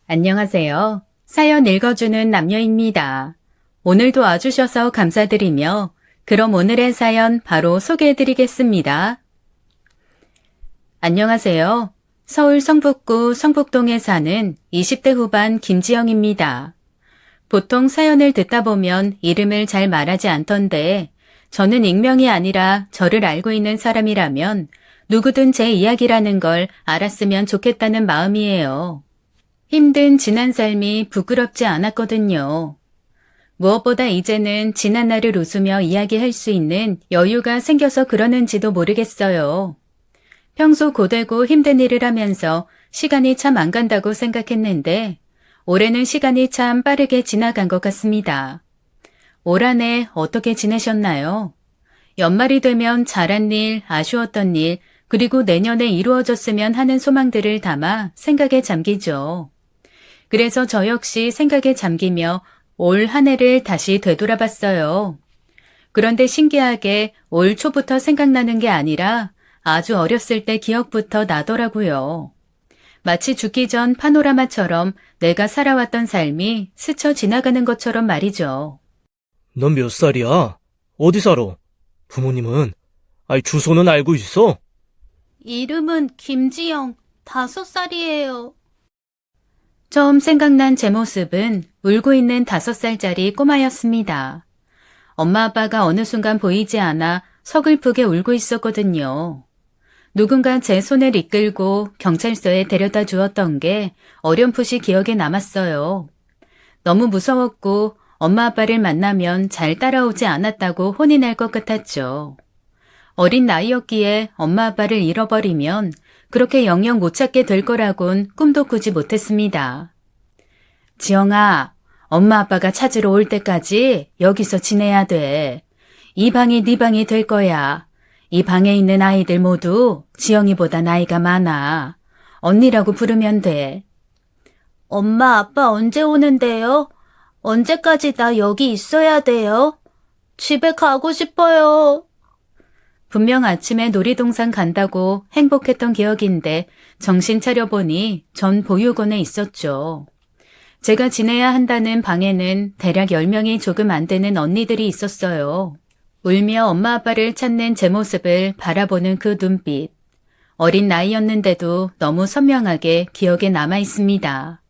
안녕하세요. 사연 읽어주는 남녀입니다. 오늘도 와주셔서 감사드리며 그럼 오늘의 사연 바로 소개해드리겠습니다. 안녕하세요. 서울 성북구 성북동에 사는 20대 후반 김지영입니다. 보통 사연을 듣다 보면 이름을 잘 말하지 않던데 저는 익명이 아니라 저를 알고 있는 사람이라면 누구든 제 이야기라는 걸 알았으면 좋겠다는 마음이에요. 힘든 지난 삶이 부끄럽지 않았거든요. 무엇보다 이제는 지난 날을 웃으며 이야기할 수 있는 여유가 생겨서 그러는지도 모르겠어요. 평소 고되고 힘든 일을 하면서 시간이 참 안 간다고 생각했는데 올해는 시간이 참 빠르게 지나간 것 같습니다. 올 한 해 어떻게 지내셨나요? 연말이 되면 잘한 일, 아쉬웠던 일, 그리고 내년에 이루어졌으면 하는 소망들을 담아 생각에 잠기죠. 그래서 저 역시 생각에 잠기며 올 한 해를 다시 되돌아봤어요. 그런데 신기하게 올 초부터 생각나는 게 아니라 아주 어렸을 때 기억부터 나더라고요. 마치 죽기 전 파노라마처럼 내가 살아왔던 삶이 스쳐 지나가는 것처럼 말이죠. 넌 몇 살이야? 어디 살아? 부모님은? 주소는 알고 있어? 이름은 김지영, 5살이에요. 처음 생각난 제 모습은 울고 있는 5살짜리 꼬마였습니다. 엄마 아빠가 어느 순간 보이지 않아 서글프게 울고 있었거든요. 누군가 제 손을 이끌고 경찰서에 데려다 주었던 게 어렴풋이 기억에 남았어요. 너무 무서웠고 엄마 아빠를 만나면 잘 따라오지 않았다고 혼이 날 것 같았죠. 어린 나이였기에 엄마 아빠를 잃어버리면 그렇게 영영 못 찾게 될 거라곤 꿈도 꾸지 못했습니다. 지영아, 엄마 아빠가 찾으러 올 때까지 여기서 지내야 돼. 이 방이 네 방이 될 거야. 이 방에 있는 아이들 모두 지영이보다 나이가 많아. 언니라고 부르면 돼. 엄마, 아빠 언제 오는데요? 언제까지 나 여기 있어야 돼요? 집에 가고 싶어요. 분명 아침에 놀이동산 간다고 행복했던 기억인데 정신 차려보니 전 보육원에 있었죠. 제가 지내야 한다는 방에는 대략 10명이 조금 안 되는 언니들이 있었어요. 울며 엄마 아빠를 찾는 제 모습을 바라보는 그 눈빛. 어린 나이였는데도 너무 선명하게 기억에 남아 있습니다.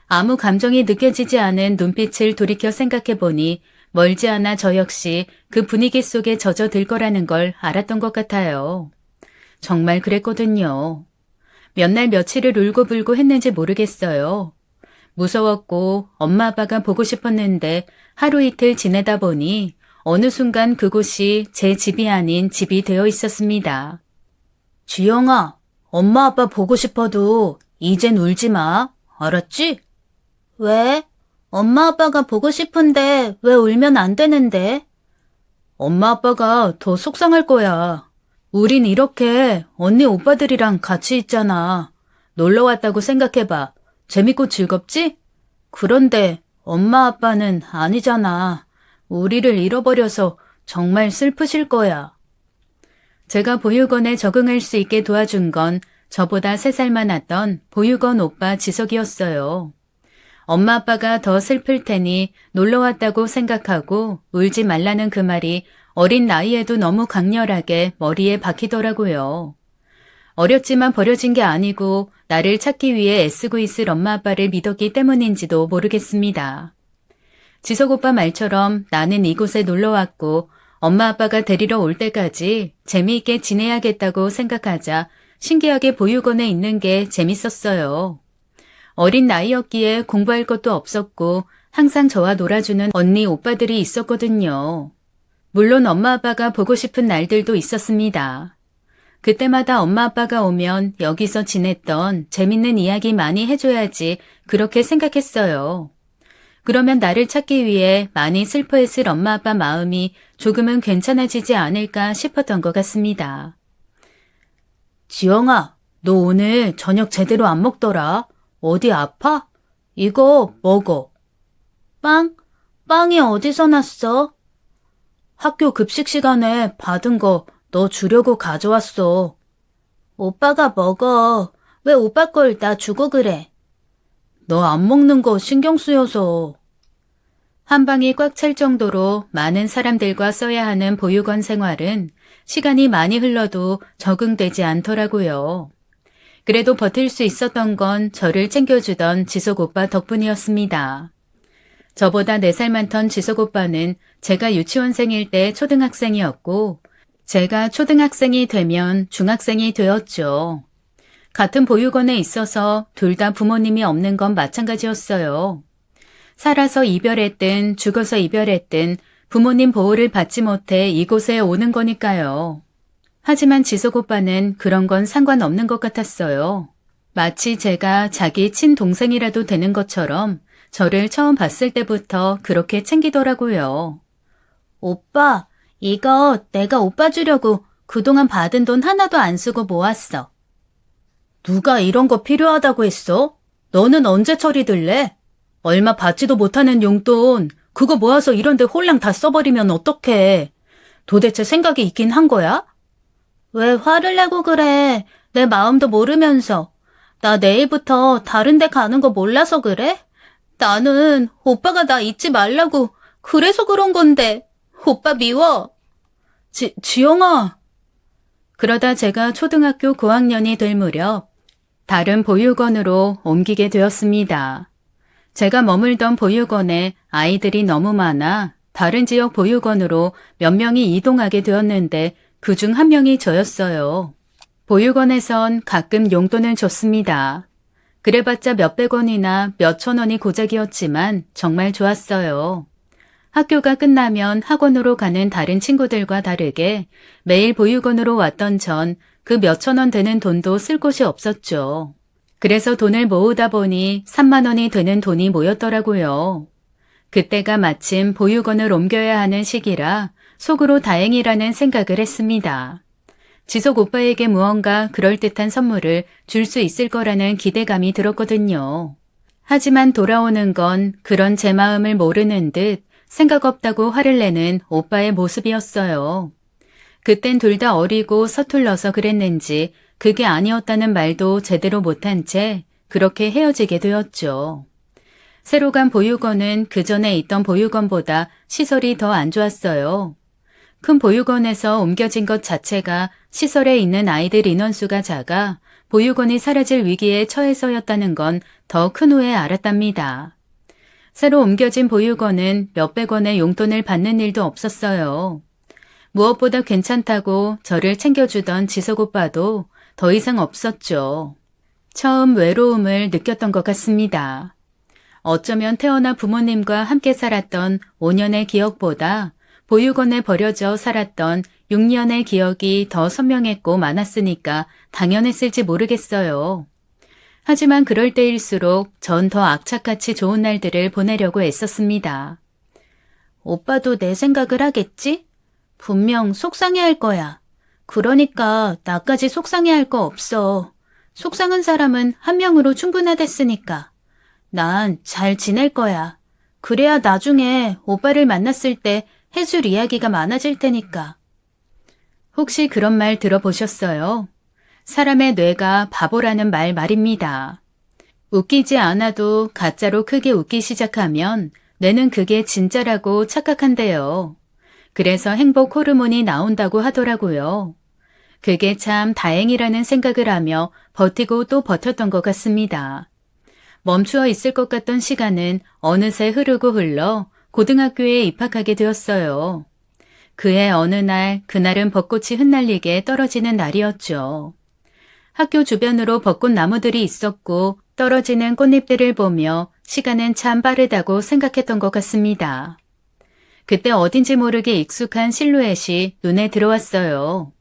아무 감정이 느껴지지 않은 눈빛을 돌이켜 생각해보니 멀지 않아 저 역시 그 분위기 속에 젖어들 거라는 걸 알았던 것 같아요. 정말 그랬거든요. 몇 날 며칠을 울고불고 했는지 모르겠어요. 무서웠고 엄마 아빠가 보고 싶었는데 하루 이틀 지내다 보니 어느 순간 그곳이 제 집이 아닌 집이 되어 있었습니다. 지영아, 엄마 아빠 보고 싶어도 이젠 울지 마. 알았지? 왜? 엄마 아빠가 보고 싶은데 왜 울면 안 되는데? 엄마 아빠가 더 속상할 거야. 우린 이렇게 언니 오빠들이랑 같이 있잖아. 놀러 왔다고 생각해봐. 재밌고 즐겁지? 그런데 엄마 아빠는 아니잖아. 우리를 잃어버려서 정말 슬프실 거야. 제가 보육원에 적응할 수 있게 도와준 건 저보다 3살 많았던 보육원 오빠 지석이었어요. 엄마 아빠가 더 슬플 테니 놀러 왔다고 생각하고 울지 말라는 그 말이 어린 나이에도 너무 강렬하게 머리에 박히더라고요. 어렸지만 버려진 게 아니고 나를 찾기 위해 애쓰고 있을 엄마 아빠를 믿었기 때문인지도 모르겠습니다. 지석 오빠 말처럼 나는 이곳에 놀러 왔고 엄마 아빠가 데리러 올 때까지 재미있게 지내야겠다고 생각하자 신기하게 보육원에 있는 게 재밌었어요. 어린 나이였기에 공부할 것도 없었고 항상 저와 놀아주는 언니 오빠들이 있었거든요. 물론 엄마 아빠가 보고 싶은 날들도 있었습니다. 그때마다 엄마 아빠가 오면 여기서 지냈던 재밌는 이야기 많이 해줘야지 그렇게 생각했어요. 그러면 나를 찾기 위해 많이 슬퍼했을 엄마 아빠 마음이 조금은 괜찮아지지 않을까 싶었던 것 같습니다. 지영아, 너 오늘 저녁 제대로 안 먹더라. 어디 아파? 이거 먹어. 빵? 빵이 어디서 났어? 학교 급식 시간에 받은 거 너 주려고 가져왔어. 오빠가 먹어. 왜 오빠 걸 나 주고 그래? 너 안 먹는 거 신경 쓰여서. 한 방이 꽉 찰 정도로 많은 사람들과 써야 하는 보육원 생활은 시간이 많이 흘러도 적응되지 않더라고요. 그래도 버틸 수 있었던 건 저를 챙겨주던 지석 오빠 덕분이었습니다. 저보다 4살 많던 지석 오빠는 제가 유치원생일 때 초등학생이었고, 제가 초등학생이 되면 중학생이 되었죠. 같은 보육원에 있어서 둘 다 부모님이 없는 건 마찬가지였어요. 살아서 이별했든 죽어서 이별했든 부모님 보호를 받지 못해 이곳에 오는 거니까요. 하지만 지석 오빠는 그런 건 상관없는 것 같았어요. 마치 제가 자기 친동생이라도 되는 것처럼 저를 처음 봤을 때부터 그렇게 챙기더라고요. 오빠, 이거 내가 오빠 주려고 그동안 받은 돈 하나도 안 쓰고 모았어. 누가 이런 거 필요하다고 했어? 너는 언제 처리될래? 얼마 받지도 못하는 용돈 그거 모아서 이런데 홀랑 다 써버리면 어떡해. 도대체 생각이 있긴 한 거야? 왜 화를 내고 그래? 내 마음도 모르면서. 나 내일부터 다른 데 가는 거 몰라서 그래? 나는 오빠가 나 잊지 말라고 그래서 그런 건데. 오빠 미워. 지영아. 그러다 제가 초등학교 고학년이 될 무렵 다른 보육원으로 옮기게 되었습니다. 제가 머물던 보육원에 아이들이 너무 많아 다른 지역 보육원으로 몇 명이 이동하게 되었는데 그중 한 명이 저였어요. 보육원에선 가끔 용돈을 줬습니다. 그래봤자 몇백 원이나 몇천 원이 고작이었지만 정말 좋았어요. 학교가 끝나면 학원으로 가는 다른 친구들과 다르게 매일 보육원으로 왔던 전 그 몇천 원 되는 돈도 쓸 곳이 없었죠. 그래서 돈을 모으다 보니 3만 원이 되는 돈이 모였더라고요. 그때가 마침 보육원을 옮겨야 하는 시기라 속으로 다행이라는 생각을 했습니다. 지석 오빠에게 무언가 그럴듯한 선물을 줄 수 있을 거라는 기대감이 들었거든요. 하지만 돌아오는 건 그런 제 마음을 모르는 듯 생각 없다고 화를 내는 오빠의 모습이었어요. 그땐 둘 다 어리고 서툴러서 그랬는지 그게 아니었다는 말도 제대로 못한 채 그렇게 헤어지게 되었죠. 새로 간 보육원은 그 전에 있던 보육원보다 시설이 더 안 좋았어요. 큰 보육원에서 옮겨진 것 자체가 시설에 있는 아이들 인원수가 작아 보육원이 사라질 위기에 처해서였다는 건 더 큰 후에 알았답니다. 새로 옮겨진 보육원은 몇백 원의 용돈을 받는 일도 없었어요. 무엇보다 괜찮다고 저를 챙겨주던 지석 오빠도 더 이상 없었죠. 처음 외로움을 느꼈던 것 같습니다. 어쩌면 태어나 부모님과 함께 살았던 5년의 기억보다 보육원에 버려져 살았던 6년의 기억이 더 선명했고 많았으니까 당연했을지 모르겠어요. 하지만 그럴 때일수록 전 더 악착같이 좋은 날들을 보내려고 애썼습니다. 오빠도 내 생각을 하겠지? 분명 속상해할 거야. 그러니까 나까지 속상해할 거 없어. 속상한 사람은 한 명으로 충분하댔으니까. 난 잘 지낼 거야. 그래야 나중에 오빠를 만났을 때 해줄 이야기가 많아질 테니까. 혹시 그런 말 들어보셨어요? 사람의 뇌가 바보라는 말 말입니다. 웃기지 않아도 가짜로 크게 웃기 시작하면 뇌는 그게 진짜라고 착각한대요. 그래서 행복 호르몬이 나온다고 하더라고요. 그게 참 다행이라는 생각을 하며 버티고 또 버텼던 것 같습니다. 멈추어 있을 것 같던 시간은 어느새 흐르고 흘러 고등학교에 입학하게 되었어요. 그해 어느 날, 그날은 벚꽃이 흩날리게 떨어지는 날이었죠. 학교 주변으로 벚꽃 나무들이 있었고 떨어지는 꽃잎들을 보며 시간은 참 빠르다고 생각했던 것 같습니다. 그때 어딘지 모르게 익숙한 실루엣이 눈에 들어왔어요.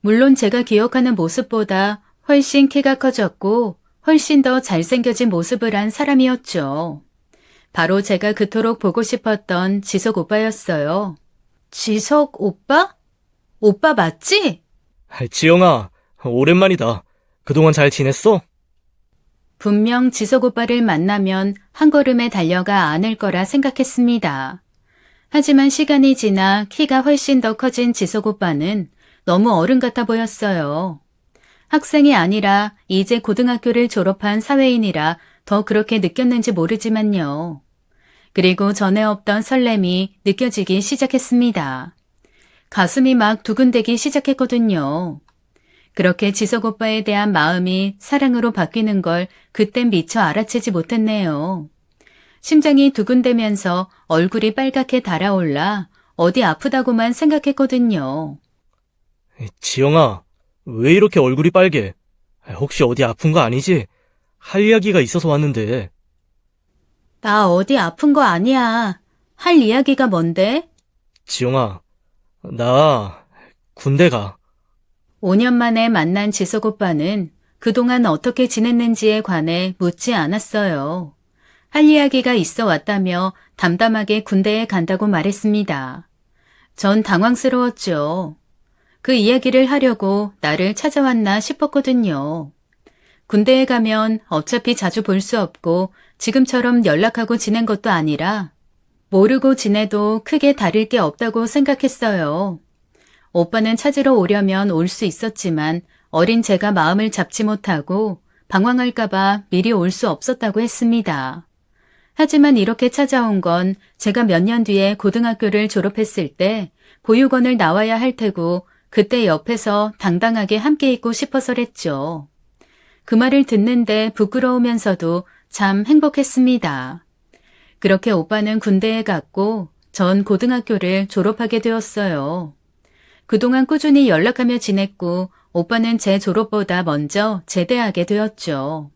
물론 제가 기억하는 모습보다 훨씬 키가 커졌고 훨씬 더 잘생겨진 모습을 한 사람이었죠. 바로 제가 그토록 보고 싶었던 지석 오빠였어요. 지석 오빠? 오빠 맞지? 지영아, 오랜만이다. 그동안 잘 지냈어? 분명 지석 오빠를 만나면 한 걸음에 달려가 안을 거라 생각했습니다. 하지만 시간이 지나 키가 훨씬 더 커진 지석 오빠는 너무 어른 같아 보였어요. 학생이 아니라 이제 고등학교를 졸업한 사회인이라 더 그렇게 느꼈는지 모르지만요. 그리고 전에 없던 설렘이 느껴지기 시작했습니다. 가슴이 막 두근대기 시작했거든요. 그렇게 지석 오빠에 대한 마음이 사랑으로 바뀌는 걸 그땐 미처 알아채지 못했네요. 심장이 두근대면서 얼굴이 빨갛게 달아올라 어디 아프다고만 생각했거든요. 지영아, 왜 이렇게 얼굴이 빨개? 혹시 어디 아픈 거 아니지? 할 이야기가 있어서 왔는데. 나 어디 아픈 거 아니야. 할 이야기가 뭔데? 지영아, 나 군대 가. 5년 만에 만난 지석 오빠는 그동안 어떻게 지냈는지에 관해 묻지 않았어요. 할 이야기가 있어 왔다며 담담하게 군대에 간다고 말했습니다. 전 당황스러웠죠. 그 이야기를 하려고 나를 찾아왔나 싶었거든요. 군대에 가면 어차피 자주 볼 수 없고 지금처럼 연락하고 지낸 것도 아니라 모르고 지내도 크게 다를 게 없다고 생각했어요. 오빠는 찾으러 오려면 올 수 있었지만 어린 제가 마음을 잡지 못하고 방황할까봐 미리 올 수 없었다고 했습니다. 하지만 이렇게 찾아온 건 제가 몇 년 뒤에 고등학교를 졸업했을 때 보육원을 나와야 할 테고 그때 옆에서 당당하게 함께 있고 싶어서랬죠. 그 말을 듣는데 부끄러우면서도 참 행복했습니다. 그렇게 오빠는 군대에 갔고 전 고등학교를 졸업하게 되었어요. 그동안 꾸준히 연락하며 지냈고 오빠는 제 졸업보다 먼저 제대하게 되었죠.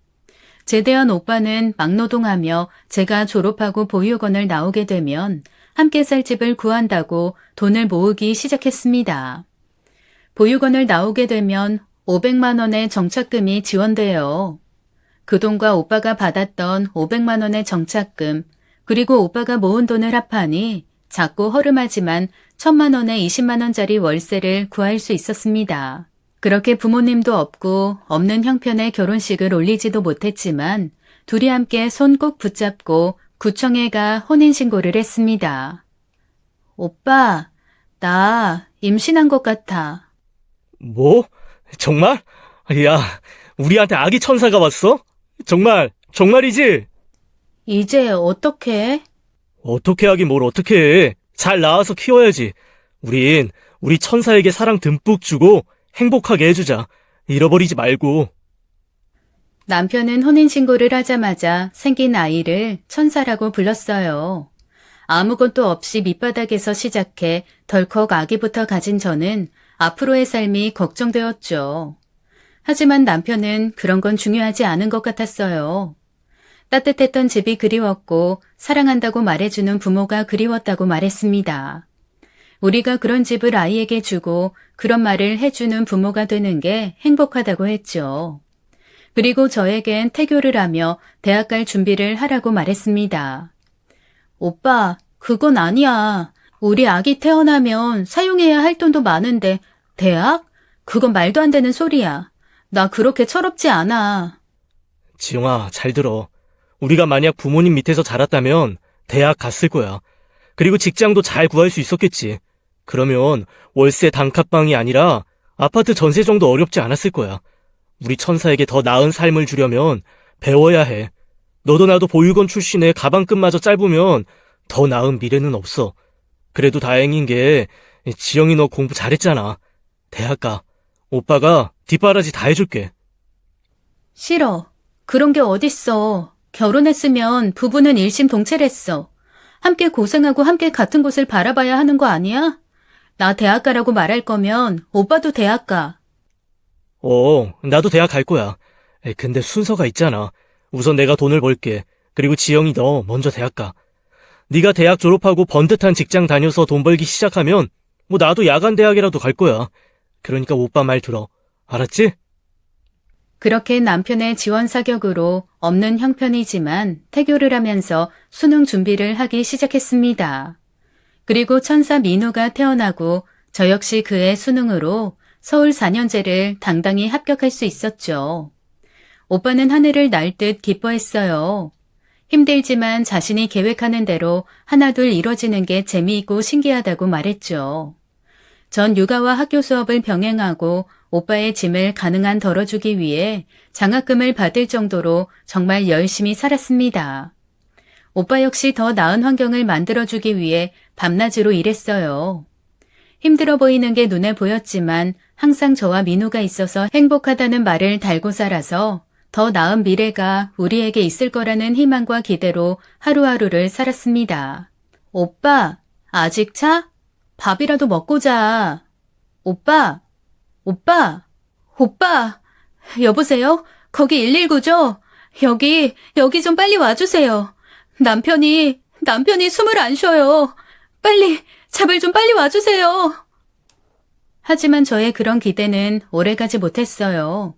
제대한 오빠는 막노동하며 제가 졸업하고 보육원을 나오게 되면 함께 살 집을 구한다고 돈을 모으기 시작했습니다. 보육원을 나오게 되면 500만 원의 정착금이 지원돼요. 그 돈과 오빠가 받았던 500만 원의 정착금, 그리고 오빠가 모은 돈을 합하니 작고 허름하지만 1000만 원에 20만 원짜리 월세를 구할 수 있었습니다. 그렇게 부모님도 없고 없는 형편의 결혼식을 올리지도 못했지만 둘이 함께 손 꼭 붙잡고 구청에 가 혼인신고를 했습니다. 오빠, 나 임신한 것 같아. 뭐? 정말? 야, 우리한테 아기 천사가 왔어? 정말이지? 이제 어떡해? 어떻게 하긴 뭘 어떻게 해. 잘 낳아서 키워야지. 우리 천사에게 사랑 듬뿍 주고 행복하게 해주자. 잃어버리지 말고. 남편은 혼인신고를 하자마자 생긴 아이를 천사라고 불렀어요. 아무것도 없이 밑바닥에서 시작해 덜컥 아기부터 가진 저는 앞으로의 삶이 걱정되었죠. 하지만 남편은 그런 건 중요하지 않은 것 같았어요. 따뜻했던 집이 그리웠고 사랑한다고 말해주는 부모가 그리웠다고 말했습니다. 우리가 그런 집을 아이에게 주고 그런 말을 해주는 부모가 되는 게 행복하다고 했죠. 그리고 저에겐 태교를 하며 대학 갈 준비를 하라고 말했습니다. 오빠, 그건 아니야. 우리 아기 태어나면 사용해야 할 돈도 많은데 대학? 그건 말도 안 되는 소리야. 나 그렇게 철없지 않아. 지영아, 잘 들어. 우리가 만약 부모님 밑에서 자랐다면 대학 갔을 거야. 그리고 직장도 잘 구할 수 있었겠지. 그러면 월세 단칸방이 아니라 아파트 전세 정도 어렵지 않았을 거야. 우리 천사에게 더 나은 삶을 주려면 배워야 해. 너도 나도 보육원 출신에 가방끈마저 짧으면 더 나은 미래는 없어. 그래도 다행인 게 지영이 너 공부 잘했잖아. 대학 가. 오빠가 뒷바라지 다 해줄게. 싫어. 그런 게 어딨어. 결혼했으면 부부는 일심동체랬어. 함께 고생하고 함께 같은 곳을 바라봐야 하는 거 아니야? 나 대학 가라고 말할 거면 오빠도 대학 가. 나도 대학 갈 거야. 근데 순서가 있잖아. 우선 내가 돈을 벌게. 그리고 지영이 너 먼저 대학 가. 네가 대학 졸업하고 번듯한 직장 다녀서 돈 벌기 시작하면 나도 야간 대학이라도 갈 거야. 그러니까 오빠 말 들어. 알았지? 그렇게 남편의 지원 사격으로 없는 형편이지만 태교를 하면서 수능 준비를 하기 시작했습니다. 그리고 천사 민우가 태어나고 저 역시 그의 수능으로 서울 4년제를 당당히 합격할 수 있었죠. 오빠는 하늘을 날 듯 기뻐했어요. 힘들지만 자신이 계획하는 대로 하나둘 이뤄지는 게 재미있고 신기하다고 말했죠. 전 육아와 학교 수업을 병행하고 오빠의 짐을 가능한 덜어주기 위해 장학금을 받을 정도로 정말 열심히 살았습니다. 오빠 역시 더 나은 환경을 만들어주기 위해 밤낮으로 일했어요. 힘들어 보이는 게 눈에 보였지만 항상 저와 민우가 있어서 행복하다는 말을 달고 살아서 더 나은 미래가 우리에게 있을 거라는 희망과 기대로 하루하루를 살았습니다. 오빠, 아직 차? 밥이라도 먹고 자. 오빠, 오빠, 오빠. 여보세요? 거기 119죠? 여기 좀 빨리 와주세요. 남편이 숨을 안 쉬어요. 빨리, 제발 좀 빨리 와주세요. 하지만 저의 그런 기대는 오래가지 못했어요.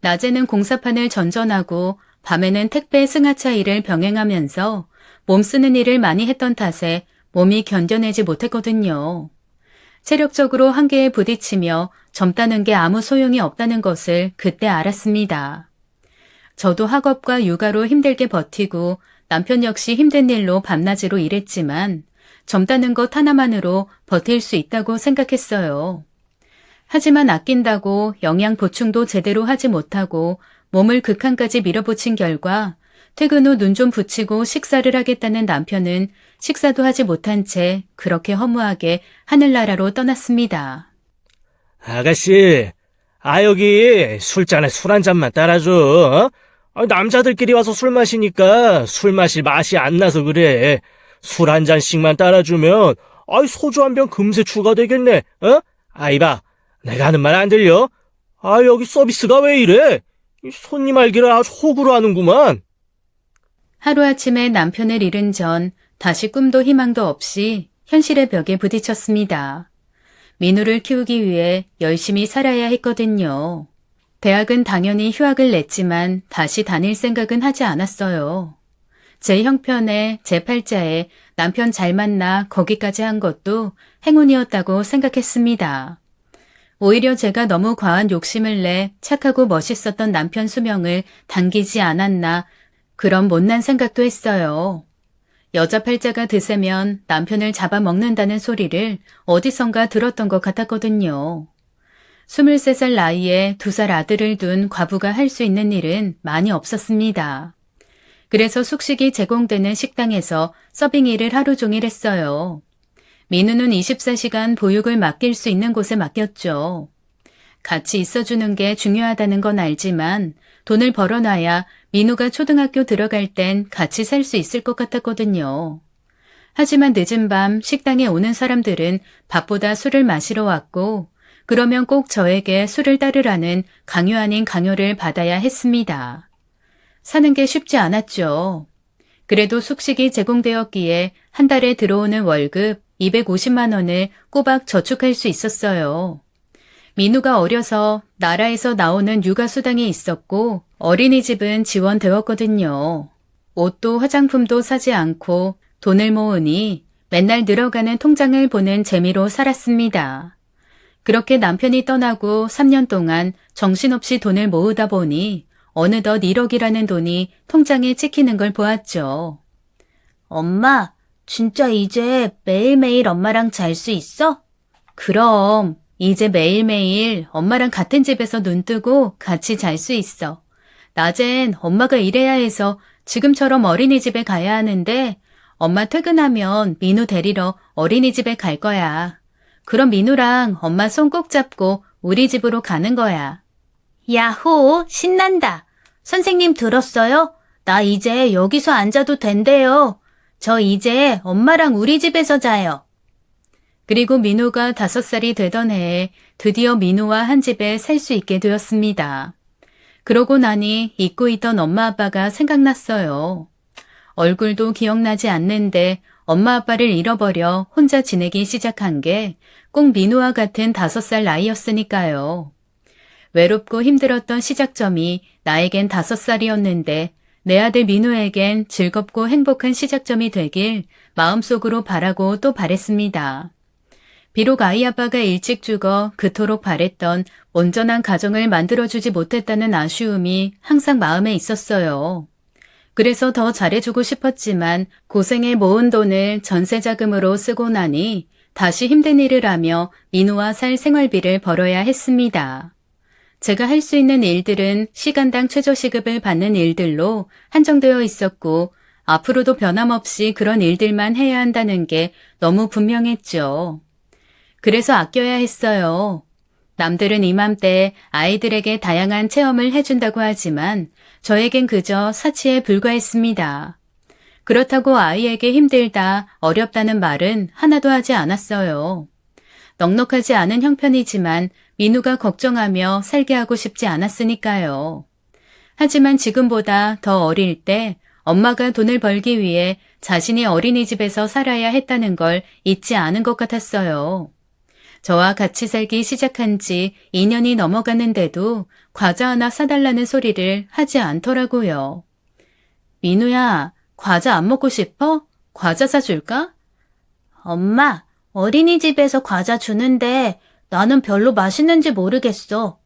낮에는 공사판을 전전하고 밤에는 택배 승하차 일을 병행하면서 몸 쓰는 일을 많이 했던 탓에 몸이 견뎌내지 못했거든요. 체력적으로 한계에 부딪히며 젊다는 게 아무 소용이 없다는 것을 그때 알았습니다. 저도 학업과 육아로 힘들게 버티고 남편 역시 힘든 일로 밤낮으로 일했지만 젊다는 것 하나만으로 버틸 수 있다고 생각했어요. 하지만 아낀다고 영양 보충도 제대로 하지 못하고 몸을 극한까지 밀어붙인 결과 퇴근 후 눈 좀 붙이고 식사를 하겠다는 남편은 식사도 하지 못한 채 그렇게 허무하게 하늘나라로 떠났습니다. 아가씨, 여기 술잔에 술 한 잔만 따라줘. 남자들끼리 와서 술 마시니까 술 마실 맛이 안 나서 그래. 술 한 잔씩만 따라주면 소주 한 병 금세 추가되겠네. 이봐, 내가 하는 말 안 들려? 여기 서비스가 왜 이래? 손님 알기를 아주 호구로 하는구만. 하루아침에 남편을 잃은 전 다시 꿈도 희망도 없이 현실의 벽에 부딪혔습니다. 민우를 키우기 위해 열심히 살아야 했거든요. 대학은 당연히 휴학을 냈지만 다시 다닐 생각은 하지 않았어요. 제 형편에 제 팔자에 남편 잘 만나 거기까지 한 것도 행운이었다고 생각했습니다. 오히려 제가 너무 과한 욕심을 내 착하고 멋있었던 남편 수명을 당기지 않았나 그런 못난 생각도 했어요. 여자 팔자가 드세면 남편을 잡아먹는다는 소리를 어디선가 들었던 것 같았거든요. 23살 나이에 2살 아들을 둔 과부가 할 수 있는 일은 많이 없었습니다. 그래서 숙식이 제공되는 식당에서 서빙 일을 하루 종일 했어요. 민우는 24시간 보육을 맡길 수 있는 곳에 맡겼죠. 같이 있어주는 게 중요하다는 건 알지만 돈을 벌어놔야 민우가 초등학교 들어갈 땐 같이 살 수 있을 것 같았거든요. 하지만 늦은 밤 식당에 오는 사람들은 밥보다 술을 마시러 왔고 그러면 꼭 저에게 술을 따르라는 강요 아닌 강요를 받아야 했습니다. 사는 게 쉽지 않았죠. 그래도 숙식이 제공되었기에 한 달에 들어오는 월급 250만 원을 꼬박 저축할 수 있었어요. 민우가 어려서 나라에서 나오는 육아수당이 있었고 어린이집은 지원되었거든요. 옷도 화장품도 사지 않고 돈을 모으니 맨날 늘어가는 통장을 보는 재미로 살았습니다. 그렇게 남편이 떠나고 3년 동안 정신없이 돈을 모으다 보니 어느덧 1억이라는 돈이 통장에 찍히는 걸 보았죠. 엄마, 진짜 이제 매일매일 엄마랑 잘 수 있어? 그럼 이제 매일매일 엄마랑 같은 집에서 눈 뜨고 같이 잘 수 있어. 낮엔 엄마가 일해야 해서 지금처럼 어린이집에 가야 하는데 엄마 퇴근하면 민우 데리러 어린이집에 갈 거야. 그럼 민우랑 엄마 손 꼭 잡고 우리 집으로 가는 거야. 야호, 신난다. 선생님 들었어요? 나 이제 여기서 앉아도 된대요. 저 이제 엄마랑 우리 집에서 자요. 그리고 민우가 5살이 되던 해에 드디어 민우와 한 집에 살 수 있게 되었습니다. 그러고 나니 잊고 있던 엄마 아빠가 생각났어요. 얼굴도 기억나지 않는데 엄마 아빠를 잃어버려 혼자 지내기 시작한 게 꼭 민우와 같은 5살 나이였으니까요. 외롭고 힘들었던 시작점이 나에겐 5살이었는데 내 아들 민우에겐 즐겁고 행복한 시작점이 되길 마음속으로 바라고 또 바랬습니다. 비록 아이 아빠가 일찍 죽어 그토록 바랬던 온전한 가정을 만들어주지 못했다는 아쉬움이 항상 마음에 있었어요. 그래서 더 잘해주고 싶었지만 고생해 모은 돈을 전세자금으로 쓰고 나니 다시 힘든 일을 하며 민우와 살 생활비를 벌어야 했습니다. 제가 할 수 있는 일들은 시간당 최저시급을 받는 일들로 한정되어 있었고 앞으로도 변함없이 그런 일들만 해야 한다는 게 너무 분명했죠. 그래서 아껴야 했어요. 남들은 이맘때 아이들에게 다양한 체험을 해준다고 하지만 저에겐 그저 사치에 불과했습니다. 그렇다고 아이에게 힘들다, 어렵다는 말은 하나도 하지 않았어요. 넉넉하지 않은 형편이지만 민우가 걱정하며 살게 하고 싶지 않았으니까요. 하지만 지금보다 더 어릴 때 엄마가 돈을 벌기 위해 자신이 어린이집에서 살아야 했다는 걸 잊지 않은 것 같았어요. 저와 같이 살기 시작한 지 2년이 넘어가는데도 과자 하나 사달라는 소리를 하지 않더라고요. 민우야, 과자 안 먹고 싶어? 과자 사줄까? 엄마, 어린이집에서 과자 주는데 나는 별로 맛있는지 모르겠어.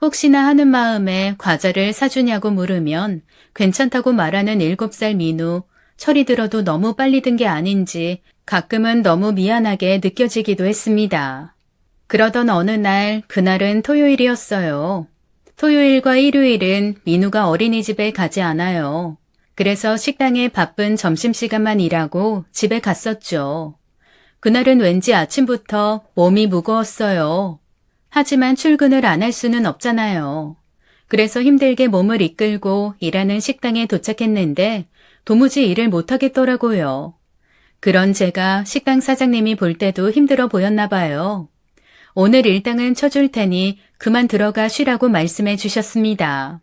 혹시나 하는 마음에 과자를 사주냐고 물으면 괜찮다고 말하는 7살 민우, 철이 들어도 너무 빨리 든 게 아닌지 가끔은 너무 미안하게 느껴지기도 했습니다. 그러던 어느 날, 그날은 토요일이었어요. 토요일과 일요일은 민우가 어린이집에 가지 않아요. 그래서 식당에 바쁜 점심시간만 일하고 집에 갔었죠. 그날은 왠지 아침부터 몸이 무거웠어요. 하지만 출근을 안 할 수는 없잖아요. 그래서 힘들게 몸을 이끌고 일하는 식당에 도착했는데 도무지 일을 못하겠더라고요. 그런 제가 식당 사장님이 볼 때도 힘들어 보였나 봐요. 오늘 일당은 쳐줄 테니 그만 들어가 쉬라고 말씀해 주셨습니다.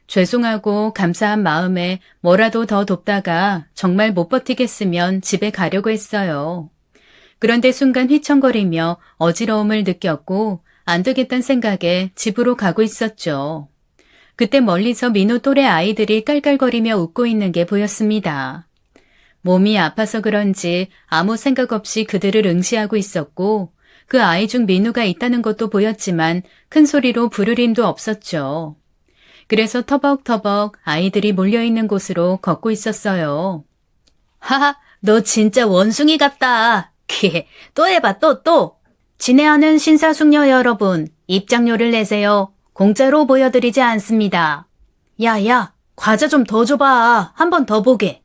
죄송하고 감사한 마음에 뭐라도 더 돕다가 정말 못 버티겠으면 집에 가려고 했어요. 그런데 순간 휘청거리며 어지러움을 느꼈고 안 되겠다는 생각에 집으로 가고 있었죠. 그때 멀리서 민우 또래 아이들이 깔깔거리며 웃고 있는 게 보였습니다. 몸이 아파서 그런지 아무 생각 없이 그들을 응시하고 있었고 그 아이 중 민우가 있다는 것도 보였지만 큰 소리로 부를 힘도 없었죠. 그래서 터벅터벅 아이들이 몰려있는 곳으로 걷고 있었어요. 하하, 너 진짜 원숭이 같다. 또 해봐, 또. 진해하는 신사숙녀 여러분, 입장료를 내세요. 공짜로 보여드리지 않습니다. 야, 과자 좀 더 줘봐. 한 번 더 보게.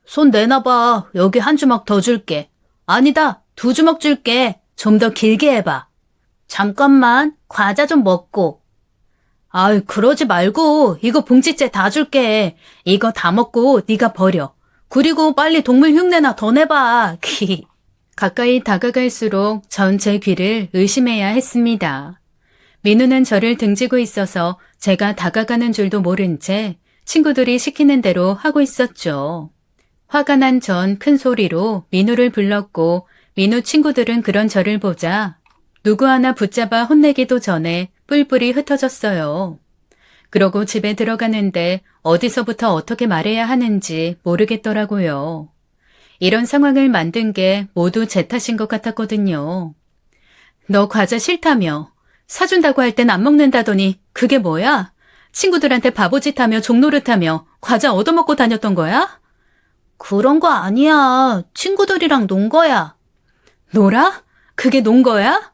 손 내놔봐. 여기 한 주먹 더 줄게. 아니다, 2주먹 줄게. 좀 더 길게 해봐. 잠깐만, 과자 좀 먹고. 아이, 그러지 말고 이거 봉지째 다 줄게. 이거 다 먹고 네가 버려. 그리고 빨리 동물 흉내나 더 내봐. 가까이 다가갈수록 전 제 귀를 의심해야 했습니다. 민우는 저를 등지고 있어서 제가 다가가는 줄도 모른 채 친구들이 시키는 대로 하고 있었죠. 화가 난 전 큰 소리로 민우를 불렀고 민우 친구들은 그런 저를 보자 누구 하나 붙잡아 혼내기도 전에 뿔뿔이 흩어졌어요. 그러고 집에 들어가는데 어디서부터 어떻게 말해야 하는지 모르겠더라고요. 이런 상황을 만든 게 모두 제 탓인 것 같았거든요. 너 과자 싫다며. 사준다고 할 땐 안 먹는다더니 그게 뭐야? 친구들한테 바보짓하며 종노릇하며 과자 얻어먹고 다녔던 거야? 그런 거 아니야. 친구들이랑 논 거야. 놀아? 그게 논 거야?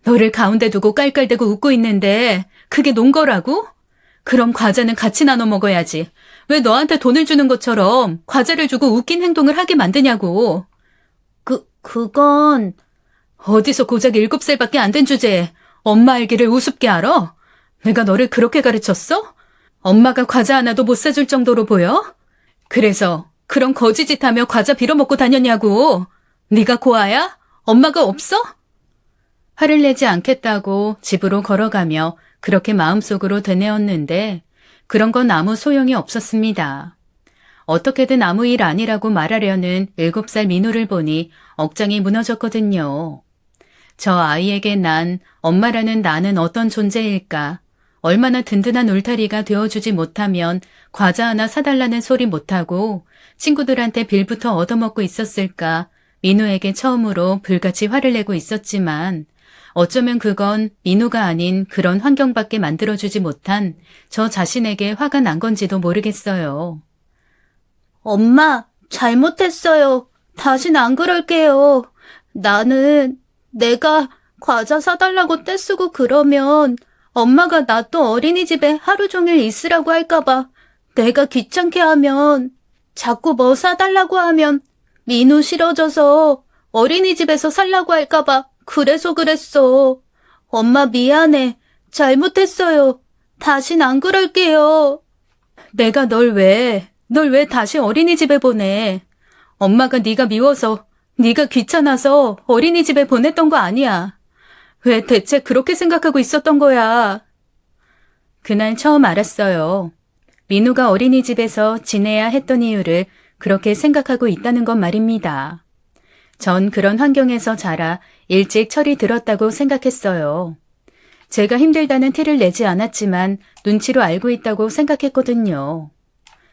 너를 가운데 두고 깔깔대고 웃고 있는데 그게 논 거라고? 그럼 과자는 같이 나눠 먹어야지. 왜 너한테 돈을 주는 것처럼 과자를 주고 웃긴 행동을 하게 만드냐고. 그건... 어디서 고작 7살밖에 안 된 주제에 엄마 알기를 우습게 알아? 내가 너를 그렇게 가르쳤어? 엄마가 과자 하나도 못 사줄 정도로 보여? 그래서 그런 거지짓하며 과자 빌어먹고 다녔냐고. 네가 고아야? 엄마가 없어? 화를 내지 않겠다고 집으로 걸어가며 그렇게 마음속으로 되뇌었는데 그런 건 아무 소용이 없었습니다. 어떻게든 아무 일 아니라고 말하려는 7살 민우를 보니 억장이 무너졌거든요. 저 아이에게 난 엄마라는 나는 어떤 존재일까? 얼마나 든든한 울타리가 되어주지 못하면 과자 하나 사달라는 소리 못하고 친구들한테 빌부터 얻어먹고 있었을까? 민우에게 처음으로 불같이 화를 내고 있었지만 어쩌면 그건 민우가 아닌 그런 환경밖에 만들어주지 못한 저 자신에게 화가 난 건지도 모르겠어요. 엄마, 잘못했어요. 다신 안 그럴게요. 나는 내가 과자 사달라고 떼쓰고 그러면 엄마가 나 또 어린이집에 하루 종일 있으라고 할까봐 내가 귀찮게 하면 자꾸 뭐 사달라고 하면 민우 싫어져서 어린이집에서 살라고 할까봐 그래서 그랬어. 엄마 미안해. 잘못했어요. 다신 안 그럴게요. 내가 널 왜 다시 어린이집에 보내? 엄마가 네가 미워서, 네가 귀찮아서 어린이집에 보냈던 거 아니야. 왜 대체 그렇게 생각하고 있었던 거야? 그날 처음 알았어요. 민우가 어린이집에서 지내야 했던 이유를 그렇게 생각하고 있다는 것 말입니다. 전 그런 환경에서 자라 일찍 철이 들었다고 생각했어요. 제가 힘들다는 티를 내지 않았지만 눈치로 알고 있다고 생각했거든요.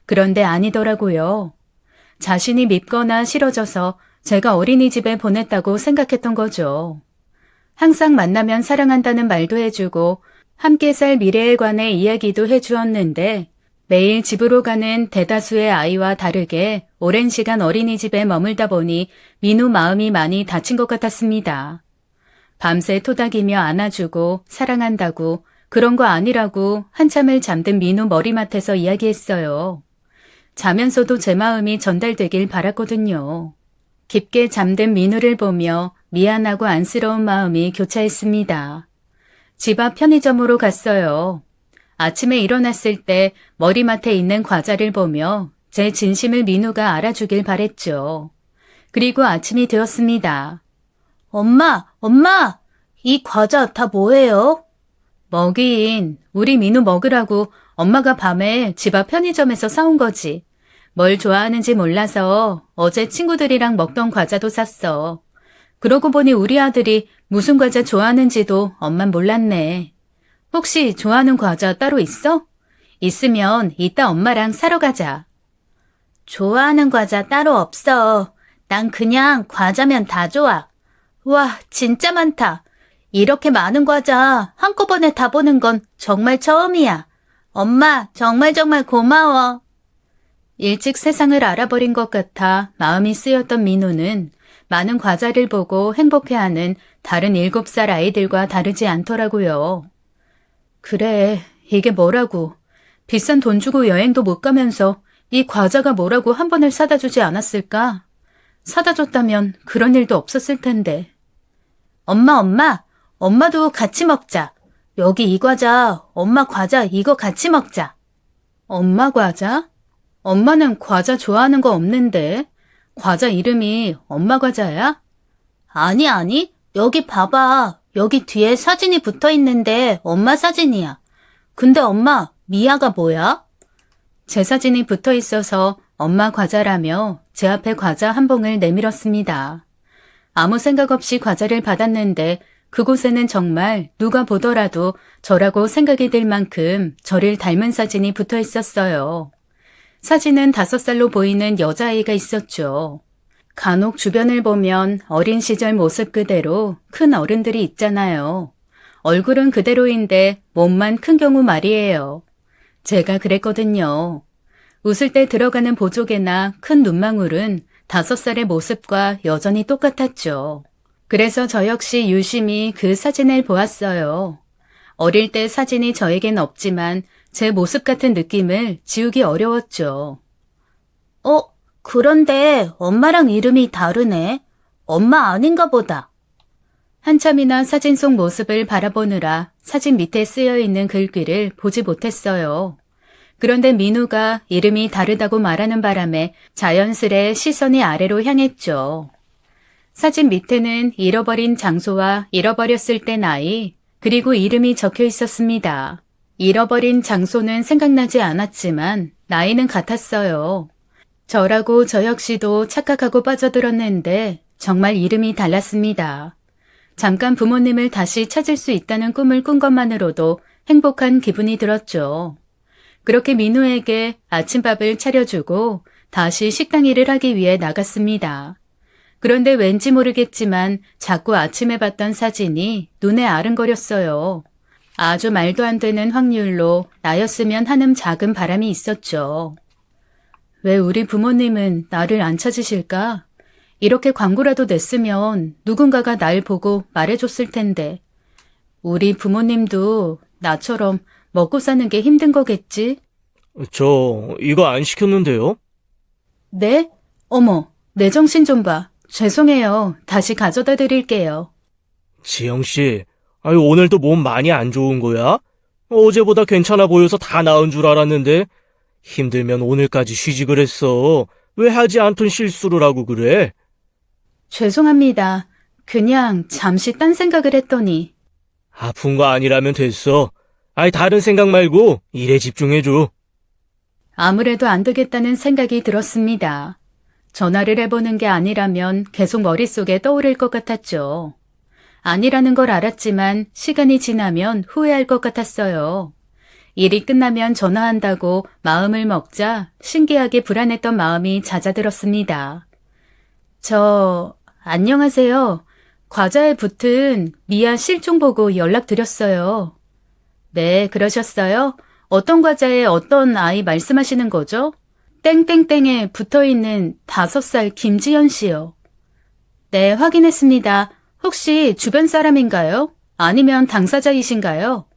그런데 아니더라고요. 자신이 밉거나 싫어져서 제가 어린이집에 보냈다고 생각했던 거죠. 항상 만나면 사랑한다는 말도 해주고 함께 살 미래에 관해 이야기도 해주었는데 매일 집으로 가는 대다수의 아이와 다르게 오랜 시간 어린이집에 머물다 보니 민우 마음이 많이 다친 것 같았습니다. 밤새 토닥이며 안아주고 사랑한다고 그런 거 아니라고 한참을 잠든 민우 머리맡에서 이야기했어요. 자면서도 제 마음이 전달되길 바랐거든요. 깊게 잠든 민우를 보며 미안하고 안쓰러운 마음이 교차했습니다. 집 앞 편의점으로 갔어요. 아침에 일어났을 때 머리맡에 있는 과자를 보며 제 진심을 민우가 알아주길 바랬죠. 그리고 아침이 되었습니다. 엄마, 이 과자 다 뭐예요? 먹인, 우리 민우 먹으라고 엄마가 밤에 집 앞 편의점에서 사온 거지. 뭘 좋아하는지 몰라서 어제 친구들이랑 먹던 과자도 샀어. 그러고 보니 우리 아들이 무슨 과자 좋아하는지도 엄만 몰랐네. 혹시 좋아하는 과자 따로 있어? 있으면 이따 엄마랑 사러 가자. 좋아하는 과자 따로 없어. 난 그냥 과자면 다 좋아. 와, 진짜 많다. 이렇게 많은 과자 한꺼번에 다 보는 건 정말 처음이야. 엄마, 정말 고마워. 일찍 세상을 알아버린 것 같아 마음이 쓰였던 민우는 많은 과자를 보고 행복해하는 다른 7살 아이들과 다르지 않더라고요. 그래, 이게 뭐라고. 비싼 돈 주고 여행도 못 가면서 이 과자가 뭐라고 한 번을 사다 주지 않았을까? 사다 줬다면 그런 일도 없었을 텐데. 엄마도 같이 먹자. 여기 이 과자, 엄마 과자 이거 같이 먹자. 엄마 과자? 엄마는 과자 좋아하는 거 없는데. 과자 이름이 엄마 과자야? 아니, 여기 봐봐. 여기 뒤에 사진이 붙어 있는데 엄마 사진이야. 근데 엄마, 미아가 뭐야? 제 사진이 붙어 있어서 엄마 과자라며 제 앞에 과자 한 봉을 내밀었습니다. 아무 생각 없이 과자를 받았는데 그곳에는 정말 누가 보더라도 저라고 생각이 들 만큼 저를 닮은 사진이 붙어 있었어요. 사진은 5살로 보이는 여자아이가 있었죠. 간혹 주변을 보면 어린 시절 모습 그대로 큰 어른들이 있잖아요. 얼굴은 그대로인데 몸만 큰 경우 말이에요. 제가 그랬거든요. 웃을 때 들어가는 보조개나 큰 눈망울은 5살의 모습과 여전히 똑같았죠. 그래서 저 역시 유심히 그 사진을 보았어요. 어릴 때 사진이 저에겐 없지만 제 모습 같은 느낌을 지우기 어려웠죠. 그런데 엄마랑 이름이 다르네. 엄마 아닌가 보다. 한참이나 사진 속 모습을 바라보느라 사진 밑에 쓰여있는 글귀를 보지 못했어요. 그런데 민우가 이름이 다르다고 말하는 바람에 자연스레 시선이 아래로 향했죠. 사진 밑에는 잃어버린 장소와 잃어버렸을 때 나이, 그리고 이름이 적혀 있었습니다. 잃어버린 장소는 생각나지 않았지만 나이는 같았어요. 저라고 저 역시도 착각하고 빠져들었는데 정말 이름이 달랐습니다. 잠깐 부모님을 다시 찾을 수 있다는 꿈을 꾼 것만으로도 행복한 기분이 들었죠. 그렇게 민우에게 아침밥을 차려주고 다시 식당 일을 하기 위해 나갔습니다. 그런데 왠지 모르겠지만 자꾸 아침에 봤던 사진이 눈에 아른거렸어요. 아주 말도 안 되는 확률로 나였으면 하는 작은 바람이 있었죠. 왜 우리 부모님은 나를 안 찾으실까? 이렇게 광고라도 냈으면 누군가가 날 보고 말해줬을 텐데. 우리 부모님도 나처럼 먹고 사는 게 힘든 거겠지? 저 이거 안 시켰는데요? 네? 어머, 내 정신 좀 봐. 죄송해요. 다시 가져다 드릴게요. 지영 씨, 아유, 오늘도 몸 많이 안 좋은 거야? 어제보다 괜찮아 보여서 다 나은 줄 알았는데 힘들면 오늘까지 쉬지 그랬어. 왜 하지 않던 실수를 하고 그래? 죄송합니다. 그냥 잠시 딴 생각을 했더니. 아픈 거 아니라면 됐어. 아이, 다른 생각 말고 일에 집중해줘. 아무래도 안 되겠다는 생각이 들었습니다. 전화를 해보는 게 아니라면 계속 머릿속에 떠오를 것 같았죠. 아니라는 걸 알았지만 시간이 지나면 후회할 것 같았어요. 일이 끝나면 전화한다고 마음을 먹자 신기하게 불안했던 마음이 잦아들었습니다. 안녕하세요. 과자에 붙은 미아 실종 보고 연락드렸어요. 네, 그러셨어요? 어떤 과자에 어떤 아이 말씀하시는 거죠? 땡땡땡에 붙어있는 5살 김지연 씨요. 네, 확인했습니다. 혹시 주변 사람인가요? 아니면 당사자이신가요?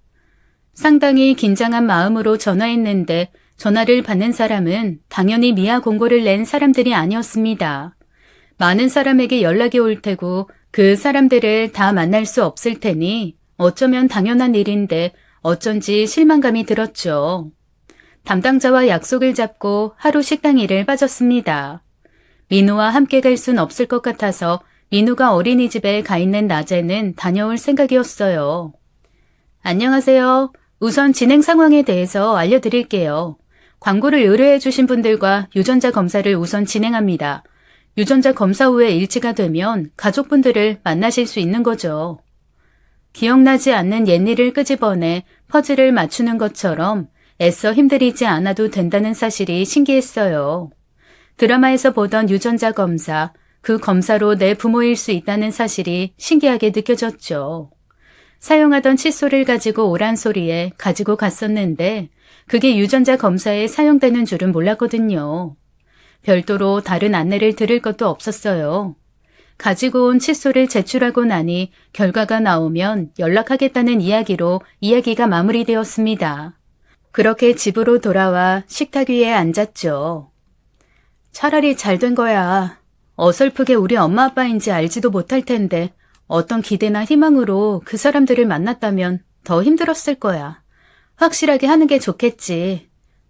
상당히 긴장한 마음으로 전화했는데 전화를 받는 사람은 당연히 미아 공고를 낸 사람들이 아니었습니다. 많은 사람에게 연락이 올 테고 그 사람들을 다 만날 수 없을 테니 어쩌면 당연한 일인데 어쩐지 실망감이 들었죠. 담당자와 약속을 잡고 하루 식당 일을 빠졌습니다. 민우와 함께 갈 순 없을 것 같아서 민우가 어린이집에 가 있는 낮에는 다녀올 생각이었어요. 안녕하세요. 우선 진행 상황에 대해서 알려드릴게요. 광고를 의뢰해 주신 분들과 유전자 검사를 우선 진행합니다. 유전자 검사 후에 일치가 되면 가족분들을 만나실 수 있는 거죠. 기억나지 않는 옛일을 끄집어내 퍼즐을 맞추는 것처럼 애써 힘들이지 않아도 된다는 사실이 신기했어요. 드라마에서 보던 유전자 검사, 그 검사로 내 부모일 수 있다는 사실이 신기하게 느껴졌죠. 사용하던 칫솔을 가지고 오란 소리에 가지고 갔었는데 그게 유전자 검사에 사용되는 줄은 몰랐거든요. 별도로 다른 안내를 들을 것도 없었어요. 가지고 온 칫솔을 제출하고 나니 결과가 나오면 연락하겠다는 이야기로 이야기가 마무리되었습니다. 그렇게 집으로 돌아와 식탁 위에 앉았죠. 차라리 잘 된 거야. 어설프게 우리 엄마 아빠인지 알지도 못할 텐데 어떤 기대나 희망으로 그 사람들을 만났다면 더 힘들었을 거야. 확실하게 하는 게 좋겠지.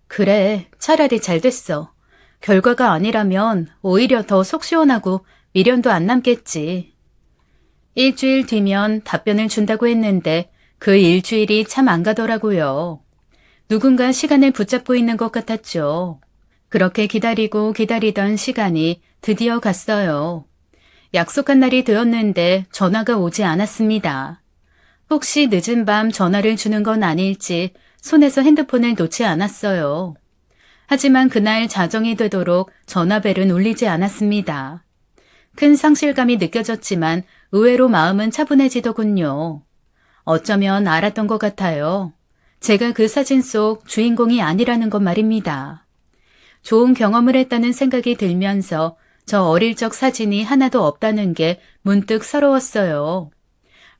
그래, 차라리 잘 됐어. 결과가 아니라면 오히려 더 속 시원하고 미련도 안 남겠지. 일주일 뒤면 답변을 준다고 했는데 그 일주일이 참 안 가더라고요. 누군가 시간을 붙잡고 있는 것 같았죠. 그렇게 기다리고 기다리던 시간이 드디어 갔어요. 약속한 날이 되었는데 전화가 오지 않았습니다. 혹시 늦은 밤 전화를 주는 건 아닐지 손에서 핸드폰을 놓지 않았어요. 하지만 그날 자정이 되도록 전화벨은 울리지 않았습니다. 큰 상실감이 느껴졌지만 의외로 마음은 차분해지더군요. 어쩌면 알았던 것 같아요. 제가 그 사진 속 주인공이 아니라는 것 말입니다. 좋은 경험을 했다는 생각이 들면서 저 어릴 적 사진이 하나도 없다는 게 문득 서러웠어요.